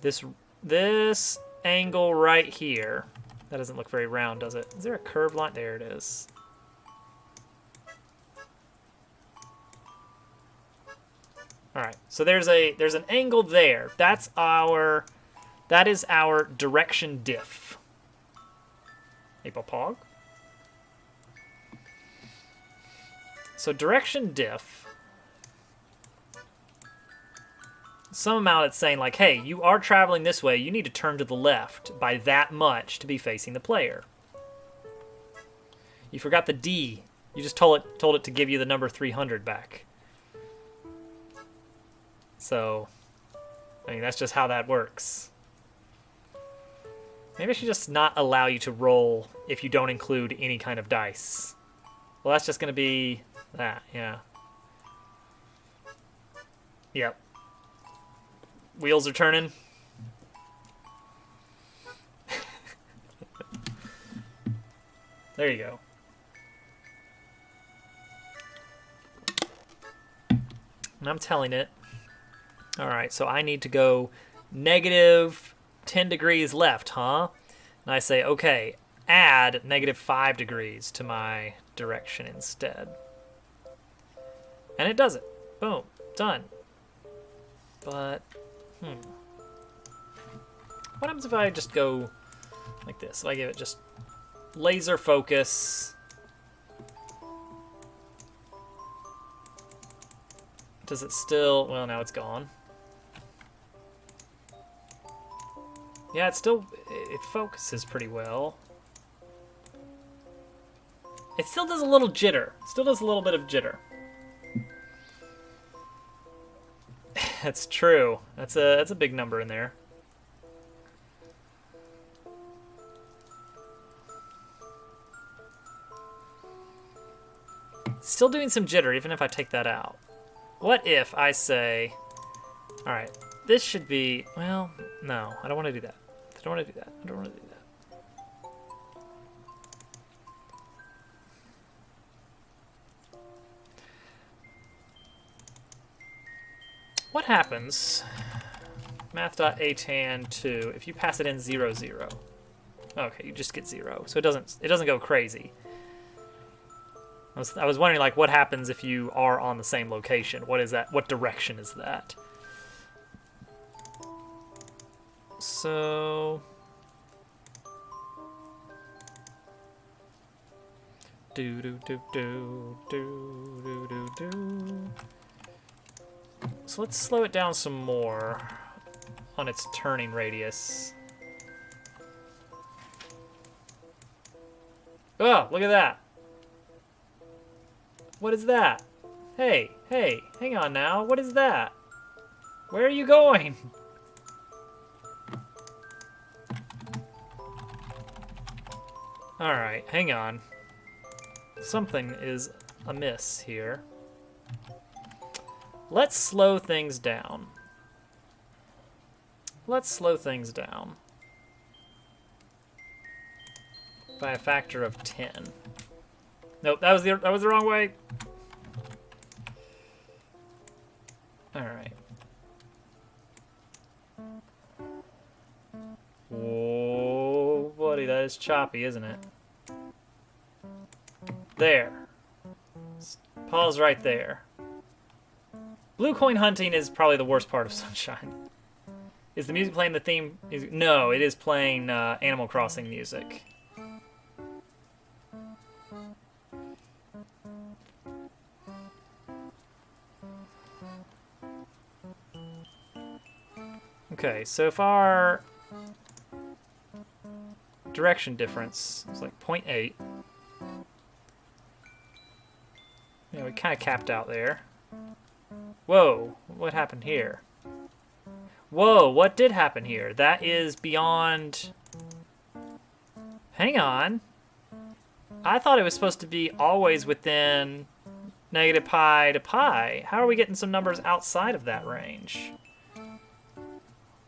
This angle right here. That doesn't look very round, does it? Is there a curved line? There it is. All right. So there's an angle there. That is our direction diff. April Pog. So direction diff, some amount it's saying like, hey, you are traveling this way, you need to turn to the left by that much to be facing the player. You forgot the D. You just told it to give you the number 300 back. So, I mean, that's just how that works. Maybe I should just not allow you to roll if you don't include any kind of dice. Well, that's just going to be that, yeah. Yep. Wheels are turning. There you go. And I'm telling it. All right, so I need to go negative 10 degrees left, huh? And I say, okay, add negative 5 degrees to my direction instead. And it does it. Boom. Done. But, what happens if I just go like this? If I give it just laser focus. Does it still... Well, now it's gone. Yeah, it focuses pretty well. It still does a little jitter. Still does a little bit of jitter. That's true. That's a big number in there. Still doing some jitter, even if I take that out. What if I say, all right, this should be, well, no, I don't want to do that. I don't want to do that. I don't want to do that. What happens, math.atan2, if you pass it in 0, 0? Okay, you just get 0, so it doesn't go crazy. I was wondering, like, what happens if you are on the same location? What is that? What direction is that? So... do do do do do do do do. So let's slow it down some more on its turning radius. Oh, look at that. What is that? Hey, hey, hang on now. What is that? Where are you going? Alright, hang on. Something is amiss here. Let's slow things down. Let's slow things down by a factor of 10. Nope, that was the wrong way. All right. Whoa, buddy, that is choppy, isn't it? There. Pause right there. Blue coin hunting is probably the worst part of Sunshine. Is the music playing the theme? No, it is playing Animal Crossing music. Okay, so if our direction difference. It's like 0.8. Yeah, we kind of capped out there. Whoa, what happened here? Whoa, what did happen here? That is beyond... Hang on. I thought it was supposed to be always within negative pi to pi. How are we getting some numbers outside of that range?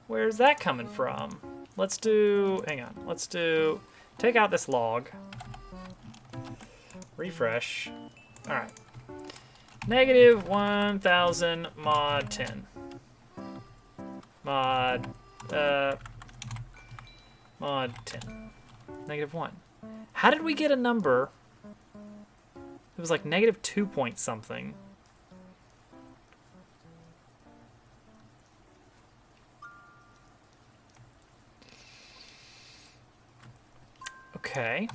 Where's that coming from? Let's do... Hang on. Let's do... Take out this log. Refresh. All right. Negative 1,000 mod 10. Mod 10. Negative 1. How did we get a number? It was like negative 2 point something. Okay.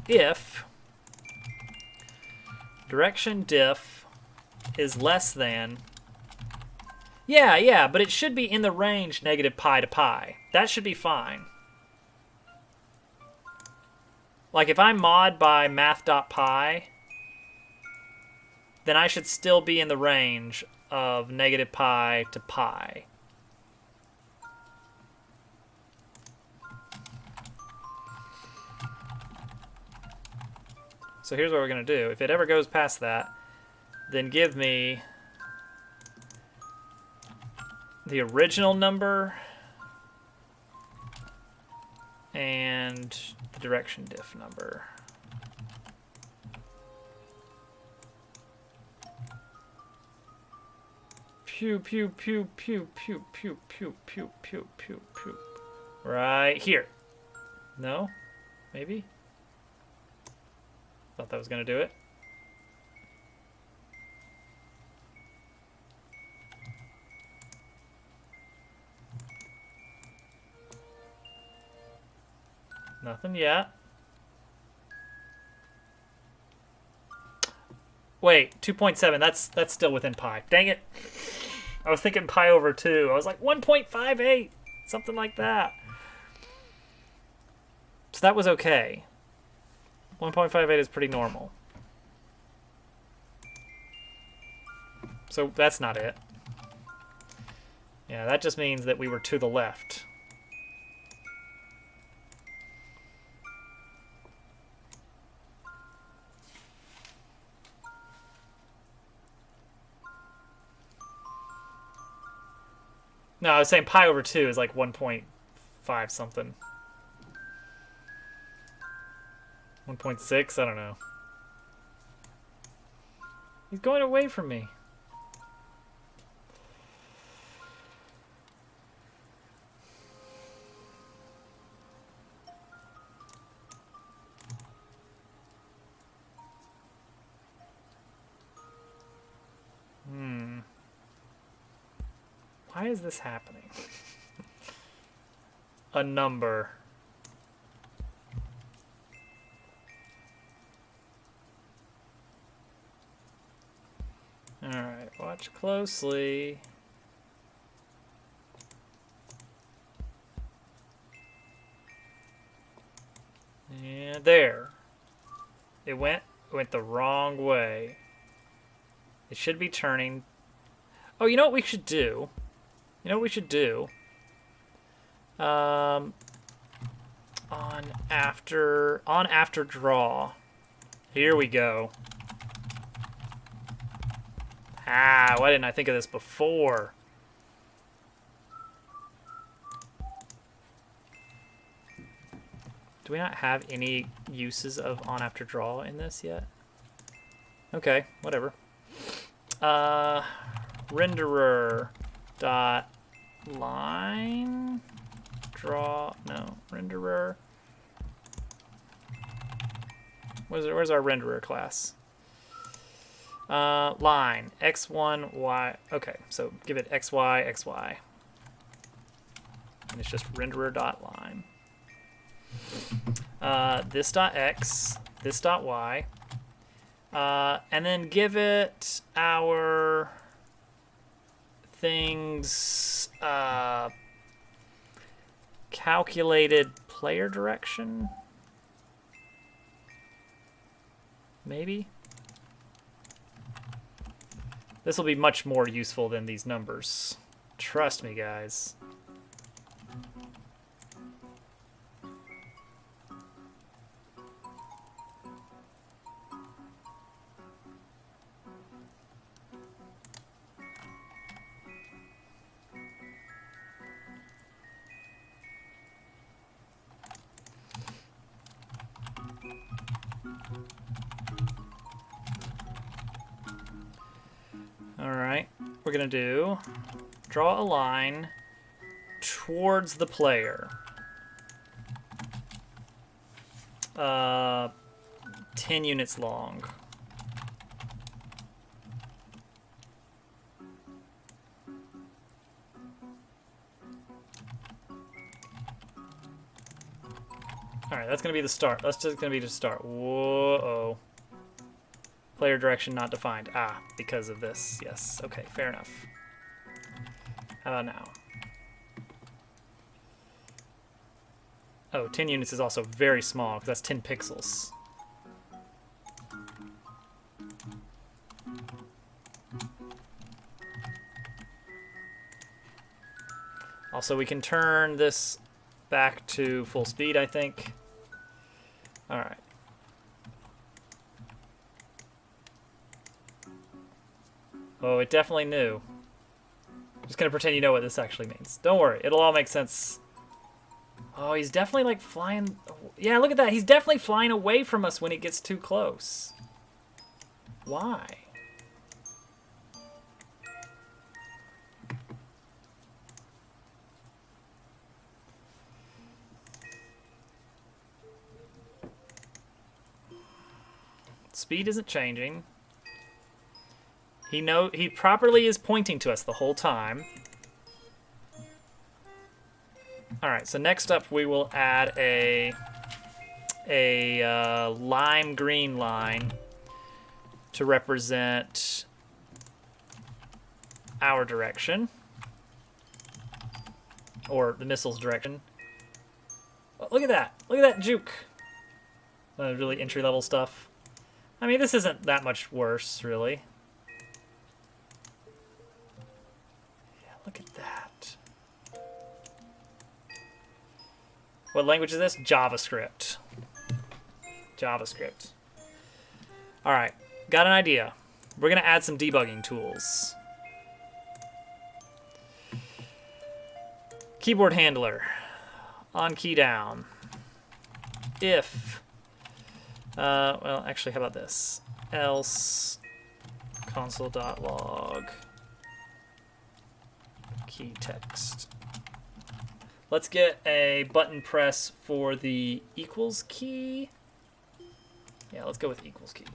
If direction diff is less than... Yeah, but it should be in the range negative pi to pi. That should be fine. Like if I mod by math.pi, then I should still be in the range of negative pi to pi. So here's what we're going to do. If it ever goes past that, then give me the original number and the direction diff number. Pew, pew, pew, pew, pew, pew, pew, pew, pew, pew, pew. Right here. No? Maybe? Thought that was going to do it. Nothing yet. Wait, 2.7. That's still within pi. Dang it. I was thinking pi over 2. I was like 1.58. Something like that. So that was okay. 1.58 is pretty normal. So that's not it. Yeah, that just means that we were to the left. No, I was saying pi over 2 is like 1.5 something. 1.6? I don't know. He's going away from me. Why is this happening? A number. Alright, watch closely. And there. It went the wrong way. It should be turning. Oh, you know what we should do? You know what we should do? On after draw. Here we go. Ah, why didn't I think of this before? Do we not have any uses of on after draw in this yet? Okay, whatever. Renderer dot line draw, no, renderer. Where's our renderer class? Line x1 y. Okay, so give it xy xy, and it's just renderer dot line. This dot x, this dot y, and then give it our things calculated player direction? Maybe? This will be much more useful than these numbers. Trust me, guys. Alright, we're gonna do draw a line towards the player. 10 units long. Alright, that's gonna be the start. That's just gonna be the start. Whoa. Player direction not defined. Ah, because of this. Yes. Okay, fair enough. How about now? Oh, 10 units is also very small because that's 10 pixels. Also, we can turn this back to full speed, I think. All right. Oh, it definitely knew. I'm just gonna pretend you know what this actually means. Don't worry, it'll all make sense. Oh, he's definitely like flying. Yeah, look at that. He's definitely flying away from us when he gets too close. Why? Speed isn't changing. He properly is pointing to us the whole time. All right, so next up we will add a lime green line to represent our direction, or the missile's direction. Oh, look at that! Look at that juke! Really entry-level stuff. I mean, this isn't that much worse, really. Look at that. What language is this? JavaScript. JavaScript. All right, got an idea. We're gonna add some debugging tools. Keyboard handler. On key down. If. Well, actually, how about this? Else console.log. Key text. Let's get a button press for the equals key. Yeah, let's go with equals key.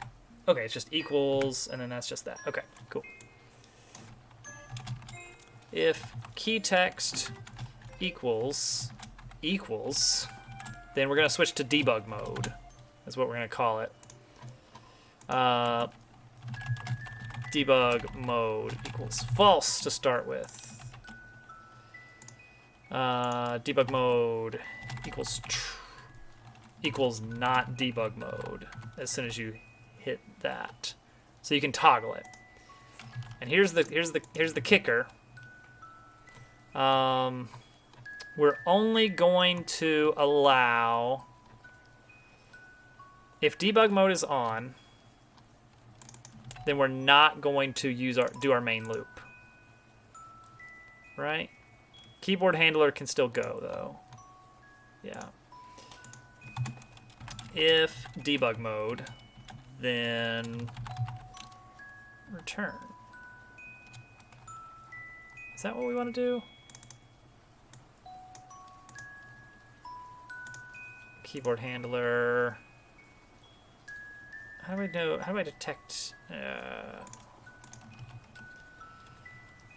Okay, it's just equals, and then that's just that. Okay, cool. If key text equals, then we're going to switch to debug mode. That's what we're going to call it. Debug mode equals false to start with. Debug mode equals not debug mode as soon as you hit that. So you can toggle it. And here's the kicker. We're only going to allow, if debug mode is on, then we're not going to do our main loop. Right? Keyboard handler can still go, though. Yeah. If debug mode, then return. Is that what we want to do? Keyboard handler. How do I know? How do I detect?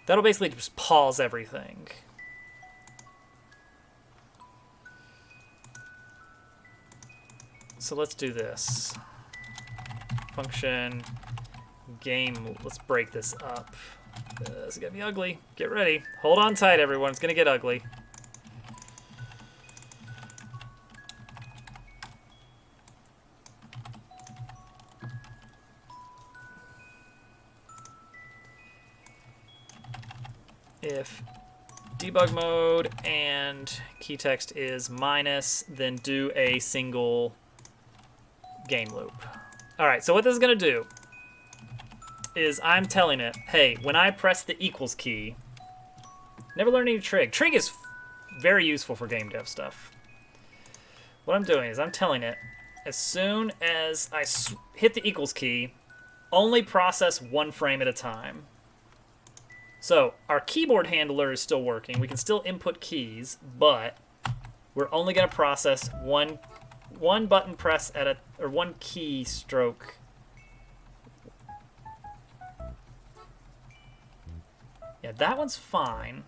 That'll basically just pause everything. So let's do this. Function game. Let's break this up. This is gonna be ugly. Get ready. Hold on tight, everyone. It's gonna get ugly. if debug mode and key text is minus, then do a single game loop. All right, so what this is going to do is I'm telling it, hey, when I press the equals key, never learn any trig. Trig is very useful for game dev stuff. What I'm doing is I'm telling it, as soon as I hit the equals key, only process one frame at a time. So our keyboard handler is still working. We can still input keys, but we're only going to process one button press at a, or one key stroke. Yeah, that one's fine.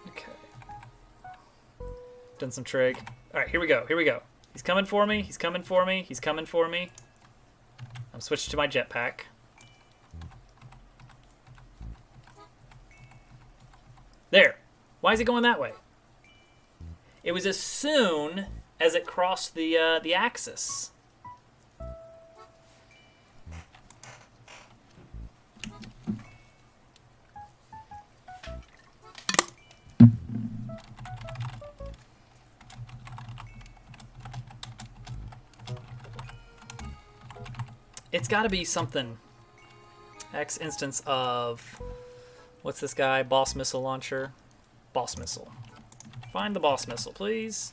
Okay. Done some trig. All right, here we go. Here we go. He's coming for me. He's coming for me. He's coming for me. I'm switching to my jetpack. There. Why is he going that way? It was as soon as it crossed the axis. It's got to be something. X instance of, what's this guy? Boss missile launcher. Boss missile. Find the boss missile, please.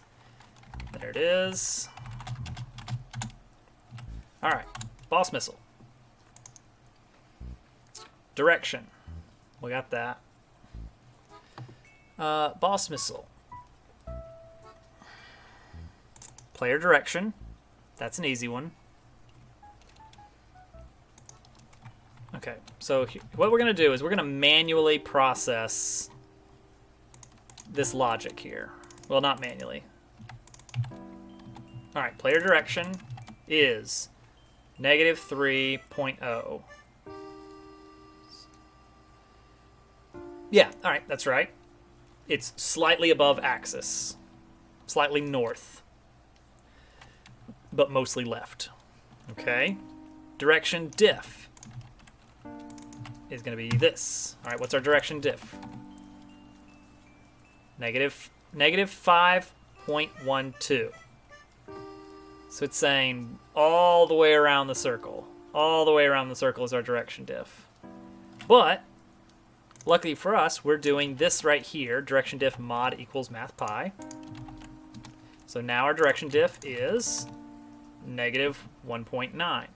There it is. All right, boss missile. Direction. We got that. Boss missile. Player direction. That's an easy one. Okay, so what we're going to do is we're going to manually process this logic here. Well, not manually. All right, player direction is -3.0. Yeah, all right, that's right. It's slightly above axis, slightly north, but mostly left. Okay, direction diff is going to be this. All right, what's our direction diff? Negative 5.12. So it's saying all the way around the circle. All the way around the circle is our direction diff. But luckily for us, we're doing this right here, direction diff mod equals math pi. So now our direction diff is -1.9.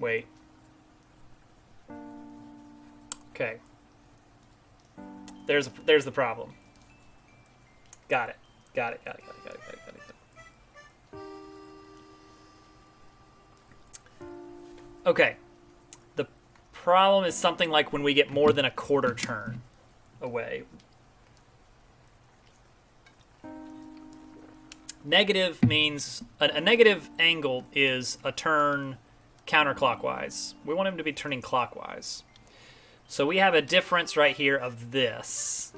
Wait. Okay. There's the problem. Got it. Okay. The problem is something like when we get more than a quarter turn away. Negative means a negative angle is a turn counterclockwise. We want him to be turning clockwise. So we have a difference right here of this.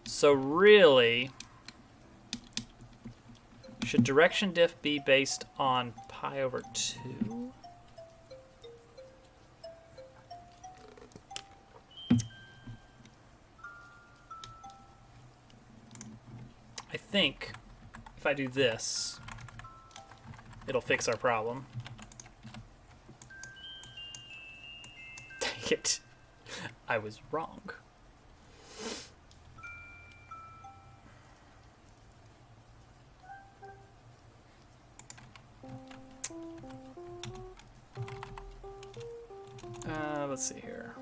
So really, should direction diff be based on pi over 2? I think if I do this, it'll fix our problem. Dang it. I was wrong. Let's see here.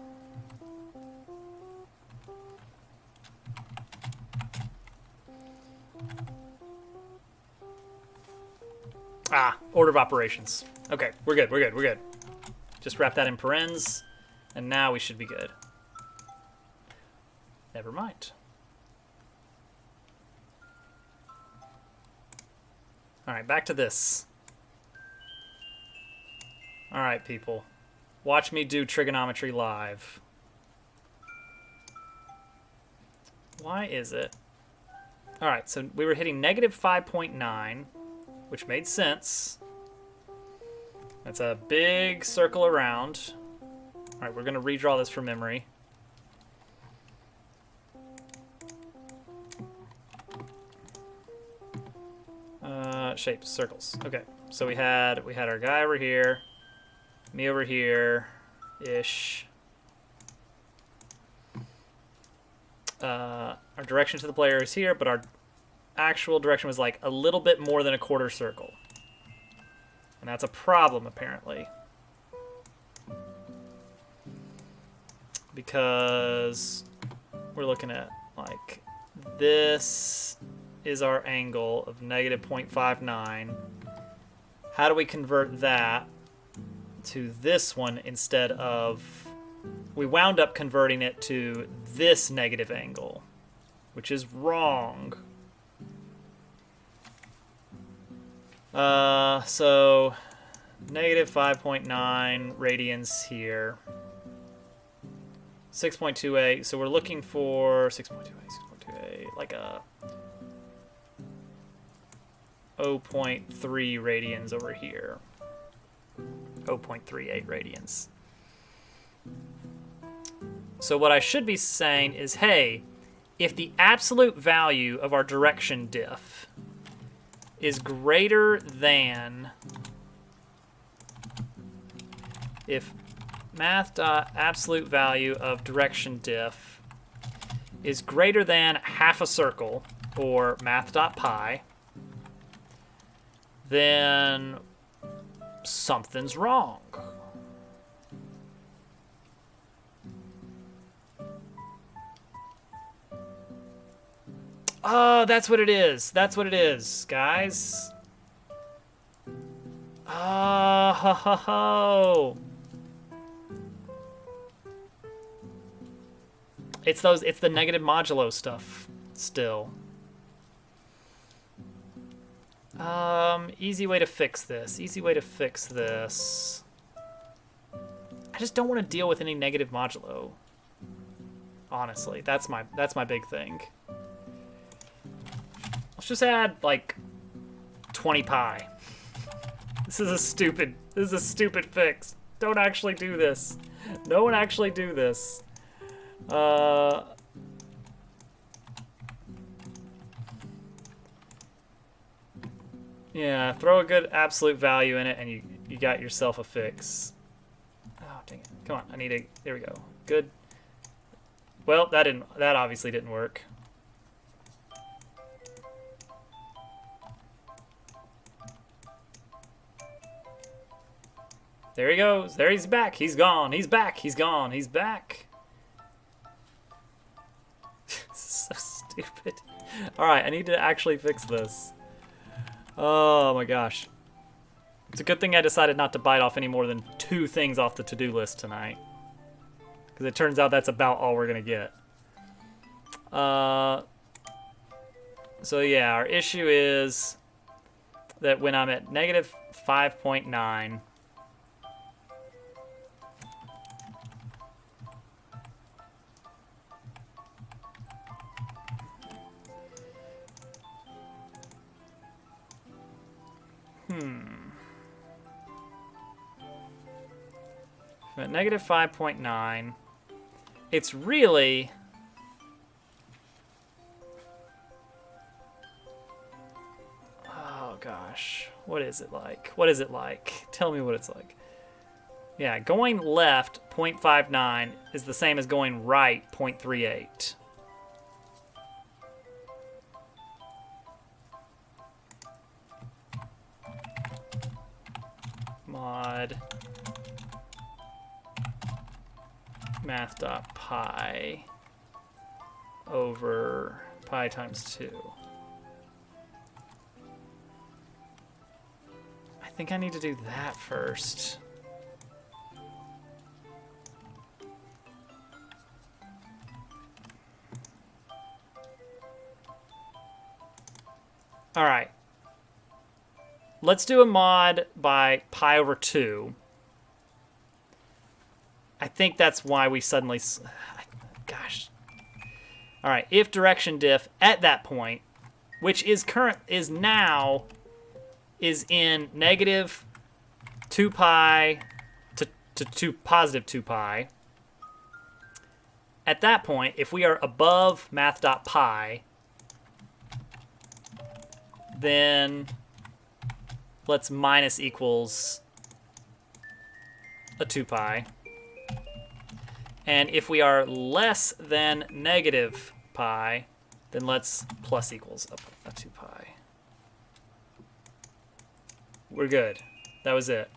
Order of operations. Okay, we're good. Just wrap that in parens, and now we should be good. Never mind. All right, back to this. All right, people. Watch me do trigonometry live. Why is it? All right, so we were hitting negative 5.9, which made sense. That's a big circle around. All right, we're going to redraw this from memory. Shapes, circles. Okay, so we had our guy over here, me over here, ish. Our direction to the player is here, but our actual direction was like a little bit more than a quarter circle. And that's a problem, apparently. Because we're looking at, like, this is our angle of negative 0.59. How do we convert that to this one instead of... We wound up converting it to this negative angle, which is wrong. So negative 5.9 radians here. 6.28. So we're looking for 6.28, like a 0.3 radians over here. 0.38 radians. So what I should be saying is, hey, if the absolute value of our direction diff is greater than, if math.absolute value of direction diff is greater than half a circle, or math.pi, then something's wrong. Oh, that's what it is. That's what it is, guys. Oh, ho, ho, ho. It's the negative modulo stuff still. Easy way to fix this. Easy way to fix this. I just don't want to deal with any negative modulo. Honestly, that's my big thing. Let's just add like 20 pi. This is a stupid fix. Don't actually do this. No one actually do this. Yeah, throw a good absolute value in it and you got yourself a fix. Oh, dang it. Come on, I need a, there we go. Good. Well, that obviously didn't work. There he goes. There he's back. He's gone. He's back. He's gone. He's back. This is so stupid. Alright, I need to actually fix this. Oh my gosh. It's a good thing I decided not to bite off any more than 2 things off the to-do list tonight. Because it turns out that's about all we're going to get. So yeah, our issue is that when I'm at negative 5.9... At negative 5.9, it's really... Oh gosh, what is it like? What is it like? Tell me what it's like. Yeah, going left 0.59 is the same as going right 0.38. Mod math.pi over pi times 2. I think I need to do that first. All right. Let's do a mod by pi over 2. I think that's why we suddenly... Gosh. All right. If direction diff at that point, which is now in negative 2 pi to positive 2 pi. At that point, if we are above math.pi, then let's minus equals a 2 pi. And if we are less than negative pi, then let's plus equals a 2 pi. We're good. That was it.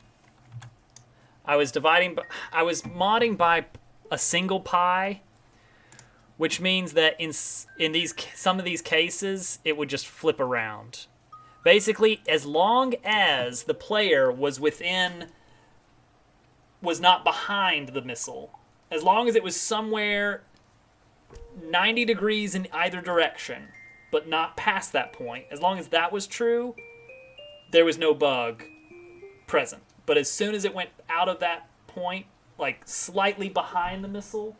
I was modding by a single pi, which means that in some of these cases, it would just flip around. Basically, as long as the player was not behind the missile, as long as it was somewhere 90 degrees in either direction, but not past that point, as long as that was true, there was no bug present. But as soon as it went out of that point, like slightly behind the missile,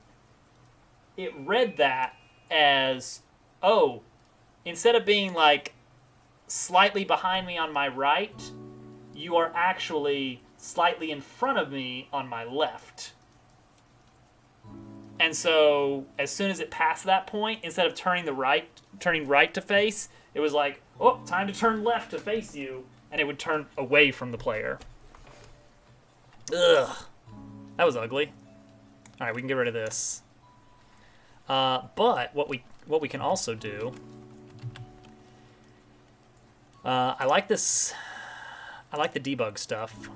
it read that as, oh, instead of being like slightly behind me on my right, you are actually slightly in front of me on my left. And so as soon as it passed that point, instead of turning right to face, it was like, oh, time to turn left to face you, and it would turn away from the player. Ugh. That was ugly. All right, we can get rid of this. But what we can also do, I like this. I like the debug stuff.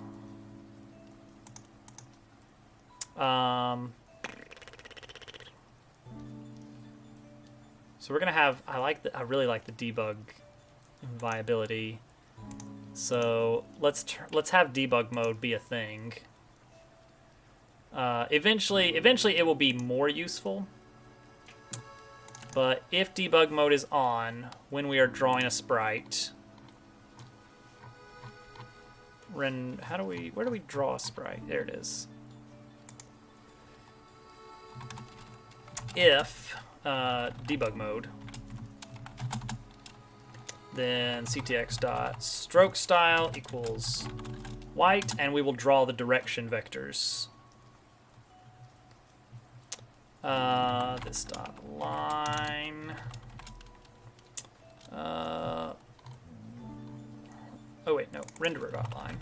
So we're gonna have. I really like the debug viability. So let's have debug mode be a thing. Eventually it will be more useful. But if debug mode is on when we are drawing a sprite, where do we draw a sprite? There it is. If debug mode, then ctx dot stroke style equals white, and we will draw the direction vectors. This dot line. Oh wait, no, renderer dot line.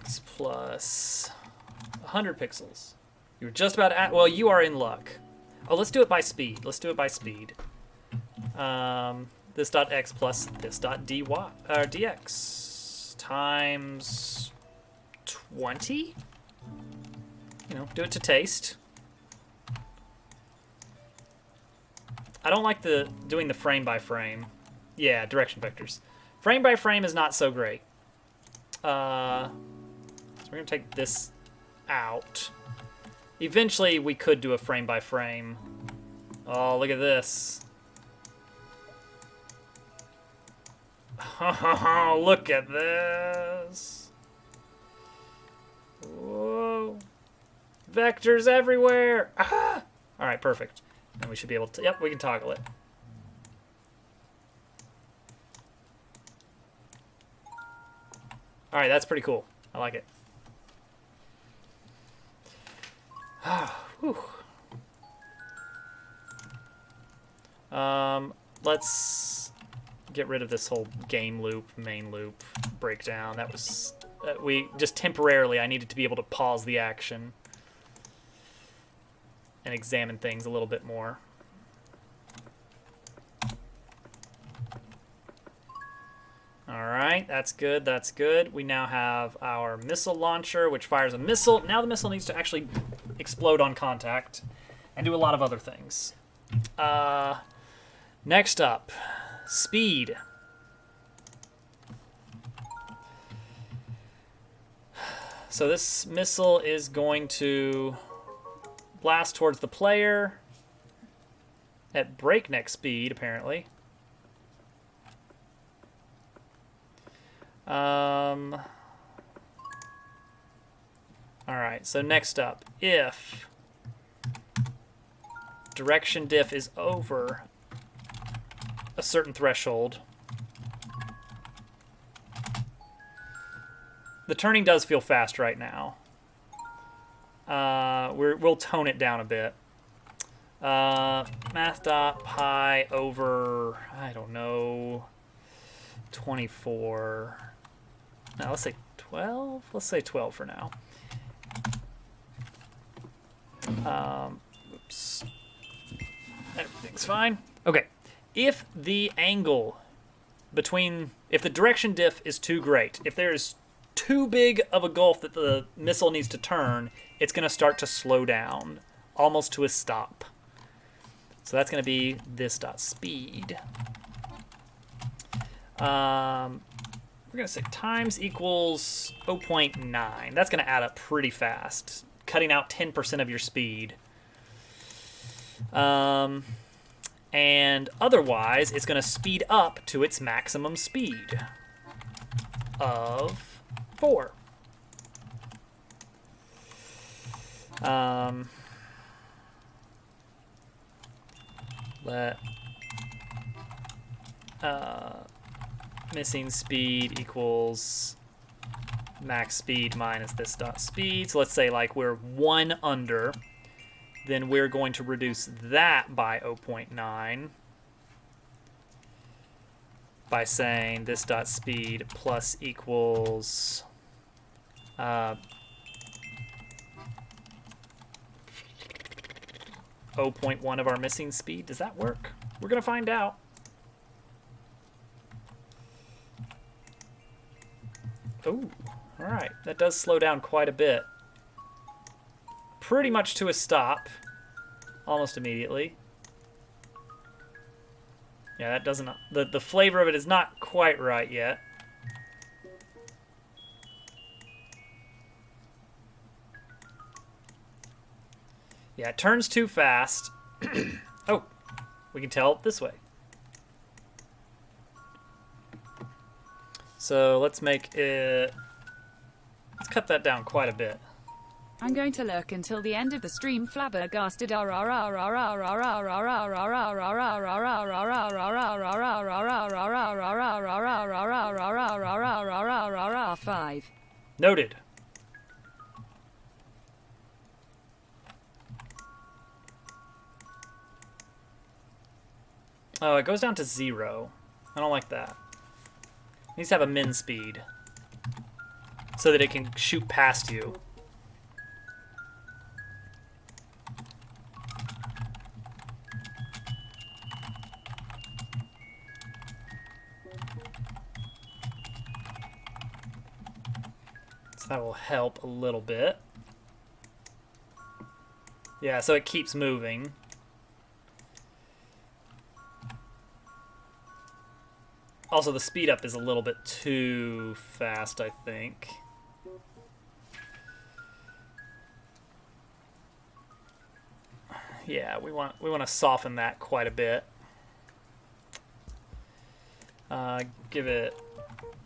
X plus 100 pixels. You were just about at. Well, you are in luck. Oh, let's do it by speed. Let's do it by speed. This dot x plus this dot dy or dx times 20. You know, do it to taste. I don't like doing the frame by frame. Yeah, direction vectors. Frame by frame is not so great. So we're gonna take this out. Eventually, we could do a frame by frame. Oh, look at this. Oh, look at this. Whoa. Vectors everywhere. Ah! All right, perfect. And we should be able to, yep, we can toggle it. All right, that's pretty cool. I like it. Whew. Let's get rid of this whole game loop, main loop breakdown. That was, we just temporarily, I needed to be able to pause the action and examine things a little bit more. All right, that's good, that's good. We now have our missile launcher, which fires a missile. Now the missile needs to actually explode on contact and do a lot of other things. Next up, speed. So this missile is going to blast towards the player. at breakneck speed, apparently. Alright, so next up, if direction diff is over a certain threshold, the turning does feel fast right now. We'll tone it down a bit. Math.pi over, I don't know, 24. Now let's say 12. Let's say 12 for now. Oops. Everything's fine. Okay. If the angle between, if the direction diff is too great, if there's too big of a gulf that the missile needs to turn, it's going to start to slow down, almost to a stop. So that's going to be this dot speed. We're going to say times equals 0.9. That's going to add up pretty fast, cutting out 10% of your speed. And otherwise, it's going to speed up to its maximum speed of 4. Let missing speed equals max speed minus this dot speed. So let's say like we're 1 under, then we're going to reduce that by 0.9 by saying this dot speed plus equals 0.1 of our missing speed. Does that work? We're going to find out. Oh, all right. That does slow down quite a bit. Pretty much to a stop, almost immediately. Yeah, that doesn't, the flavor of it is not quite right yet. Yeah, it turns too fast. Oh, we can tell this way. So let's make it, let's cut that down quite a bit. I'm going to lurk until the end of the stream. Flabbergasted. 5. Noted. Oh, it goes down to 0. I don't like that. It needs to have a min speed so that it can shoot past you. So that will help a little bit. Yeah, so it keeps moving. Also, the speed up is a little bit too fast, I think. Yeah, we want to soften that quite a bit. Give it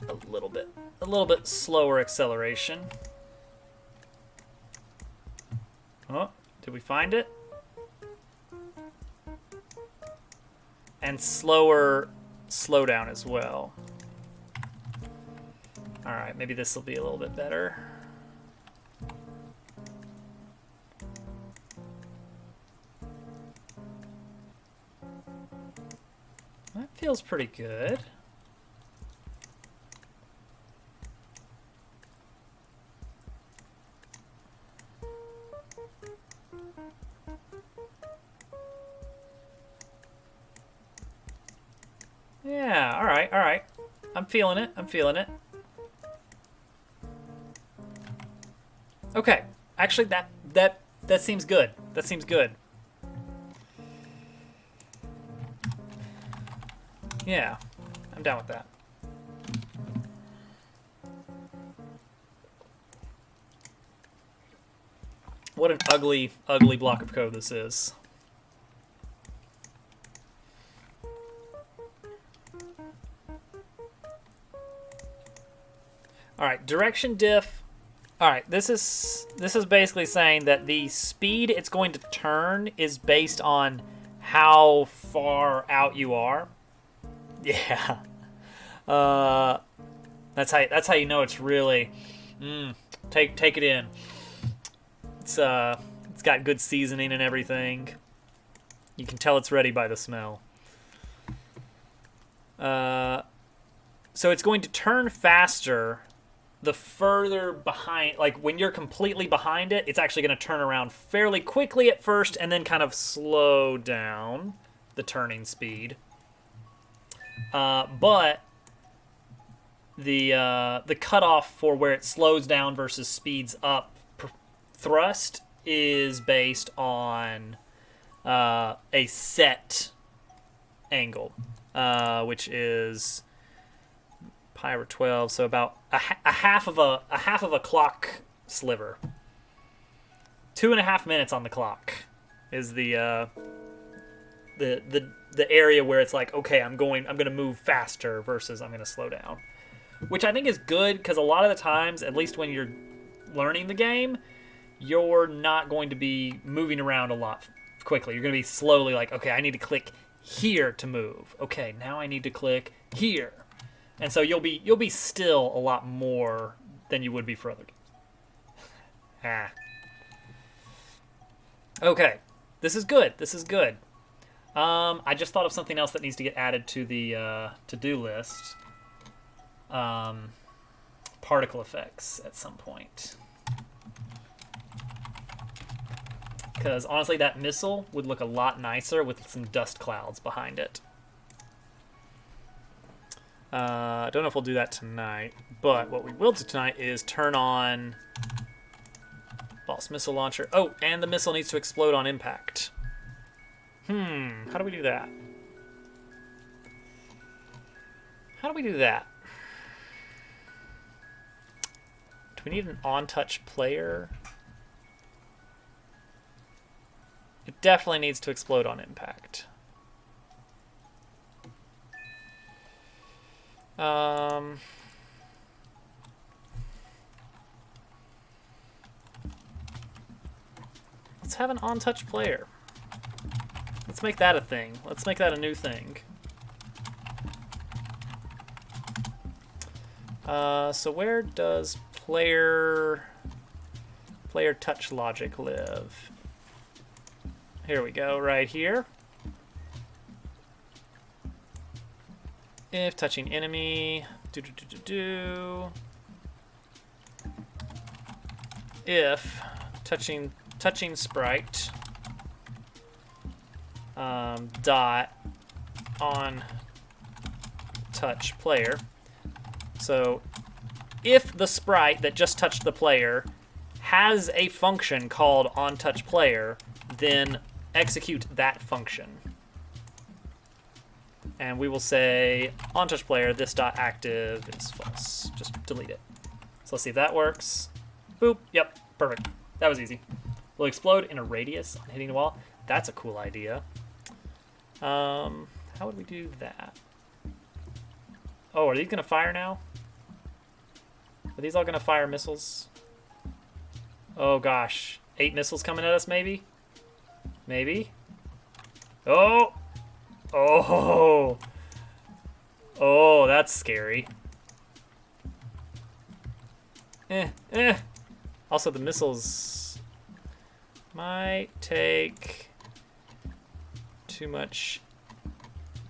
a little bit slower acceleration. Oh, did we find it? And slower slowdown as well. All right, maybe this will be a little bit better. That feels pretty good. Yeah, all right, all right. I'm feeling it, I'm feeling it. Okay, actually that seems good. That seems good. Yeah, I'm down with that. What an ugly, ugly block of code this is. All right, direction diff. All right, this is basically saying that the speed it's going to turn is based on how far out you are. Yeah. That's how you know it's really take it in. It's got good seasoning and everything. You can tell it's ready by the smell. So it's going to turn faster the further behind, like when you're completely behind it, it's actually going to turn around fairly quickly at first and then kind of slow down the turning speed. But the cutoff for where it slows down versus speeds up thrust is based on a set angle, which is pi over 12, so about a half of a clock sliver. 2.5 minutes on the clock is the area where it's like, okay, I'm gonna move faster versus I'm gonna slow down, which I think is good because a lot of the times, at least when you're learning the game, you're not going to be moving around a lot quickly. You're gonna be slowly like, okay, I need to click here to move. Okay, now I need to click here. And so you'll be still a lot more than you would be for other games. Okay, this is good. This is good. I just thought of something else that needs to get added to the to-do list. Particle effects at some point. Because honestly, that missile would look a lot nicer with some dust clouds behind it. I don't know if we'll do that tonight, but what we will do tonight is turn on Boss Missile Launcher. Oh, and the missile needs to explode on impact. How do we do that? How do we do that? Do we need an on-touch player? It definitely needs to explode on impact. Let's have an on-touch player. Let's make that a thing. Let's make that a new thing. So where does player touch logic live? Here we go, right here. If touching enemy, if touching sprite, dot on touch player. So if the sprite that just touched the player has a function called on touch player, then execute that function. And we will say on touch player, this dot active is false. Just delete it. So let's see if that works. Boop. Yep. Perfect. That was easy. Will explode in a radius on hitting the wall. That's a cool idea. How would we do that? Oh, are these gonna fire now? Are these all gonna fire missiles? Oh gosh. 8 missiles coming at us, maybe? Maybe? Oh! Oh! Oh, that's scary. Also, the missiles might take too much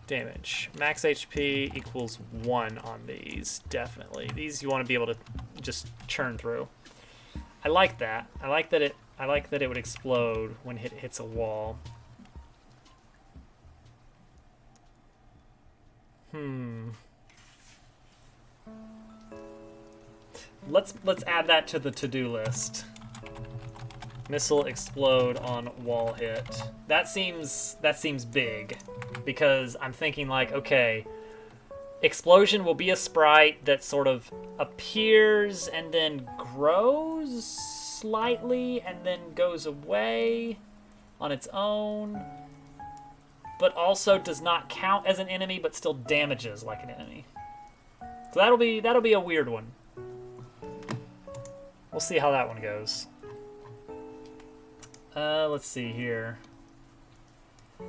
damage. Max HP equals 1 on these, definitely. These you want to be able to just churn through. I like that. I like that it would explode when it hits a wall. Let's add that to the to-do list. Missile explode on wall hit. That seems big, because I'm thinking like, okay, explosion will be a sprite that sort of appears and then grows slightly and then goes away on its own, but also does not count as an enemy but still damages like an enemy. So that'll be a weird one. We'll see how that one goes. Let's see here. How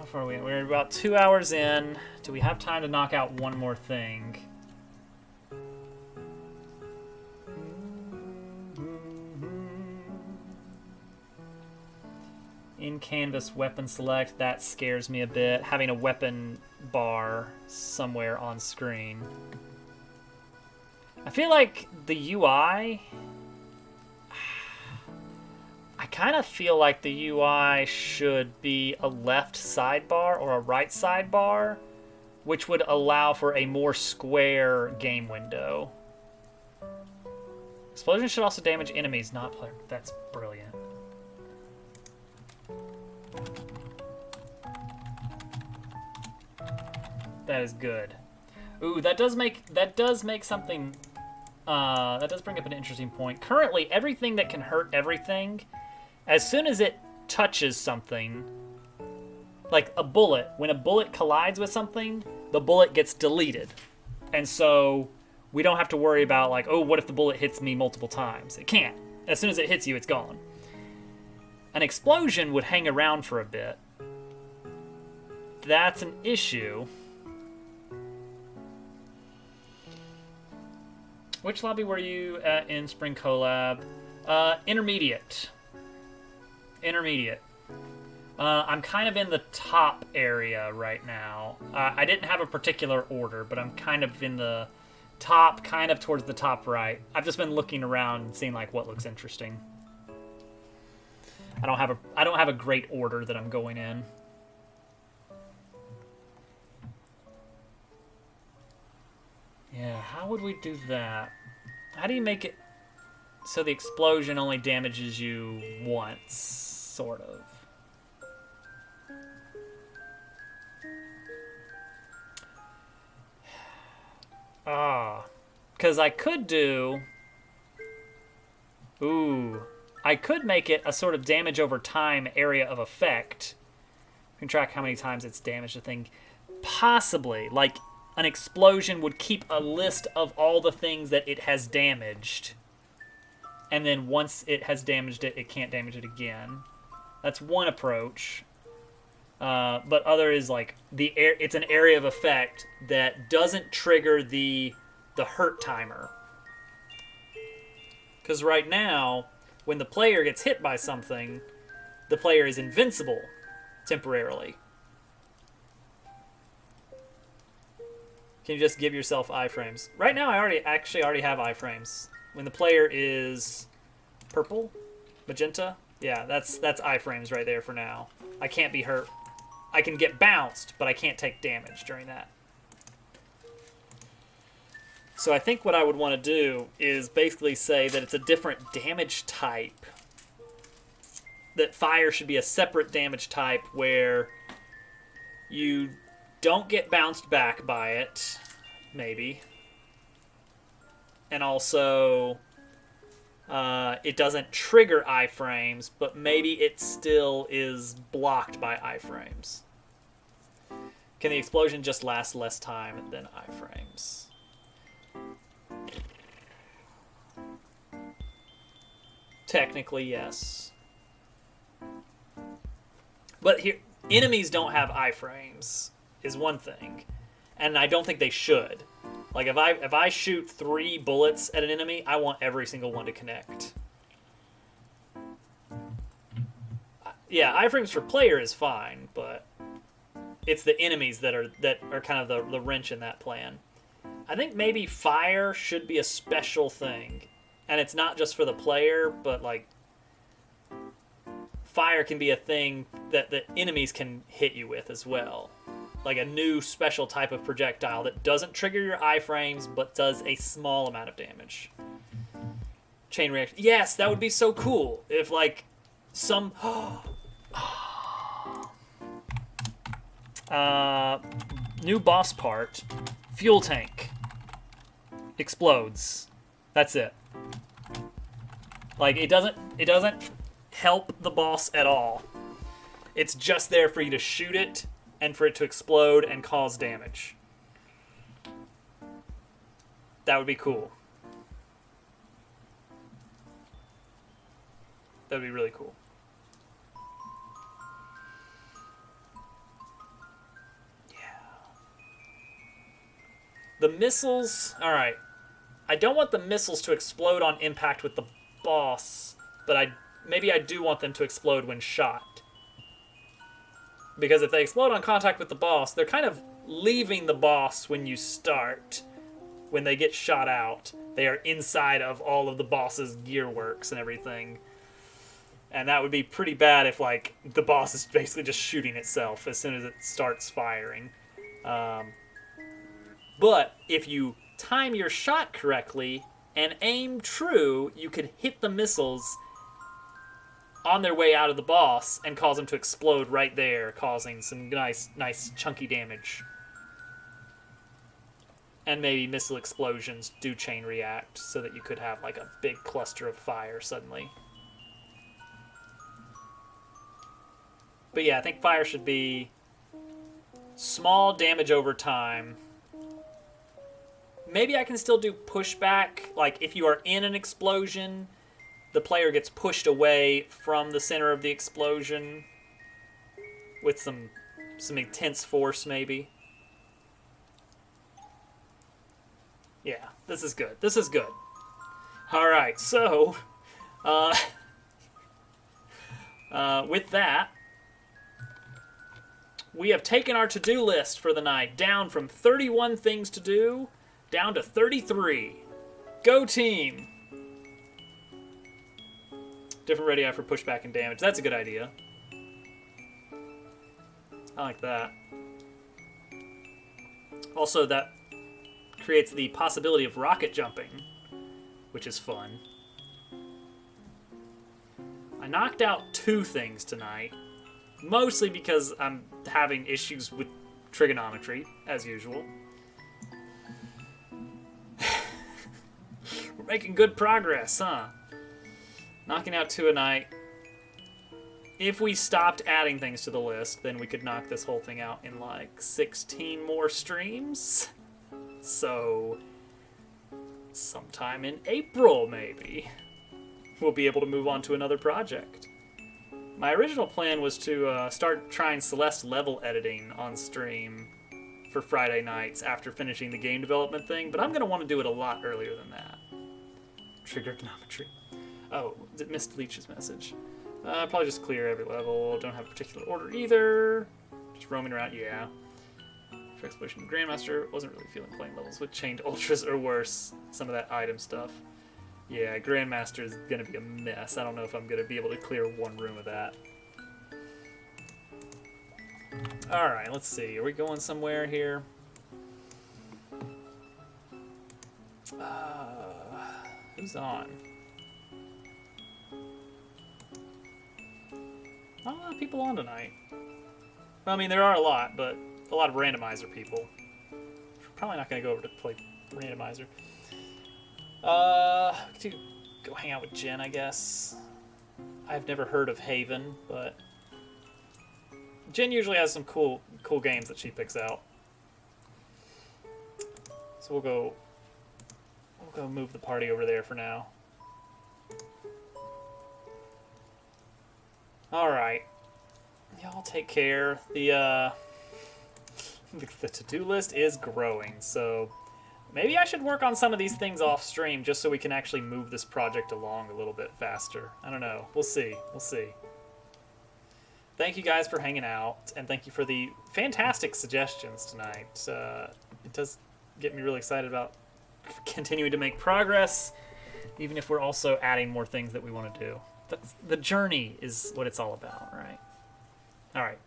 far are we? We're about 2 hours in. Do we have time to knock out one more thing? In canvas weapon select, that scares me a bit. Having a weapon bar somewhere on screen. I feel like the UI... I kind of feel like the UI should be a left sidebar or a right sidebar, which would allow for a more square game window. Explosion should also damage enemies, not player. That's brilliant. That is good. Ooh, that does make something. That does bring up an interesting point. Currently, everything that can hurt everything, as soon as it touches something, like a bullet, when a bullet collides with something, the bullet gets deleted, and so we don't have to worry about like, oh, what if the bullet hits me multiple times? It can't. As soon as it hits you, it's gone. An explosion would hang around for a bit. That's an issue. Which lobby were you at in Spring Collab? Intermediate. Intermediate. I'm kind of in the top area right now. I didn't have a particular order, but I'm kind of in the top, kind of towards the top right. I've just been looking around and seeing like what looks interesting. I don't have a great order that I'm going in. Yeah, how would we do that? How do you make it so the explosion only damages you once, sort of? Because I could do... Ooh. I could make it a sort of damage over time area of effect. You can track how many times it's damaged a thing. Possibly. Like, an explosion would keep a list of all the things that it has damaged. And then once it has damaged it, it can't damage it again. That's one approach. But other is like it's an area of effect that doesn't trigger the hurt timer. Because right now, when the player gets hit by something, the player is invincible temporarily. Can you just give yourself iframes? Right now, I already have iframes. When the player is purple, magenta, yeah, that's iframes right there for now. I can't be hurt. I can get bounced, but I can't take damage during that. So I think what I would want to do is basically say that it's a different damage type. That fire should be a separate damage type where you don't get bounced back by it, maybe. And also, it doesn't trigger iframes, but maybe it still is blocked by iframes. Can the explosion just last less time than iframes? Technically, yes. But here, enemies don't have iframes, is one thing. And I don't think they should. Like, if I shoot 3 bullets at an enemy, I want every single one to connect. Yeah, iframes for player is fine, but it's the enemies that are kind of the wrench in that plan. I think maybe fire should be a special thing. And it's not just for the player, but, like, fire can be a thing that the enemies can hit you with as well. Like a new special type of projectile that doesn't trigger your iframes, but does a small amount of damage. Chain reaction. Yes, that would be so cool. If, like, some... new boss part. Fuel tank. Explodes. That's it. Like, it doesn't help the boss at all. It's just there for you to shoot it and for it to explode and cause damage. That would be cool. That'd be really cool. The missiles, alright. I don't want the missiles to explode on impact with the boss, but maybe I do want them to explode when shot. Because if they explode on contact with the boss, they're kind of leaving the boss when you start. When they get shot out, they are inside of all of the boss's gear works and everything. And that would be pretty bad if, like, the boss is basically just shooting itself as soon as it starts firing. But if you time your shot correctly and aim true, you could hit the missiles on their way out of the boss and cause them to explode right there, causing some nice chunky damage. And maybe missile explosions do chain react so that you could have like a big cluster of fire suddenly. But yeah, I think fire should be small damage over time. Maybe I can still do pushback, like if you are in an explosion, the player gets pushed away from the center of the explosion with some intense force, maybe. Yeah, this is good. This is good. All right, so with that, we have taken our to-do list for the night down from 31 things to do down to 33. Go team! Different radii for pushback and damage. That's a good idea. I like that. Also, that creates the possibility of rocket jumping, which is fun. I knocked out 2 things tonight, mostly because I'm having issues with trigonometry, as usual. We're making good progress, huh? Knocking out 2 a night. If we stopped adding things to the list, then we could knock this whole thing out in like 16 more streams. So, sometime in April, maybe, we'll be able to move on to another project. My original plan was to start trying Celeste level editing on stream for Friday nights after finishing the game development thing, but I'm going to want to do it a lot earlier than that. Trigonometry. Oh, it missed Leech's message. Probably just clear every level. Don't have a particular order either. Just roaming around, yeah. For Exploration of Grandmaster, wasn't really feeling playing levels with chained ultras or worse. Some of that item stuff. Yeah, Grandmaster is going to be a mess. I don't know if I'm going to be able to clear one room of that. Alright, let's see. Are we going somewhere here? Who's on? Not a lot of people on tonight. Well, I mean, there are a lot, but a lot of randomizer people. Probably not going to go over to play randomizer. To go hang out with Jen, I guess. I've never heard of Haven, but Jen usually has some cool games that she picks out. So we'll go move the party over there for now. All right, y'all take care. The to-do list is growing, so maybe I should work on some of these things off stream just so we can actually move this project along a little bit faster. I don't know. We'll see. We'll see. Thank you guys for hanging out, and thank you for the fantastic suggestions tonight. It does get me really excited about continuing to make progress, even if we're also adding more things that we want to do. The journey is what it's all about, right? All right.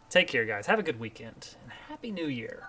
Take care, guys. Have a good weekend, and Happy New Year.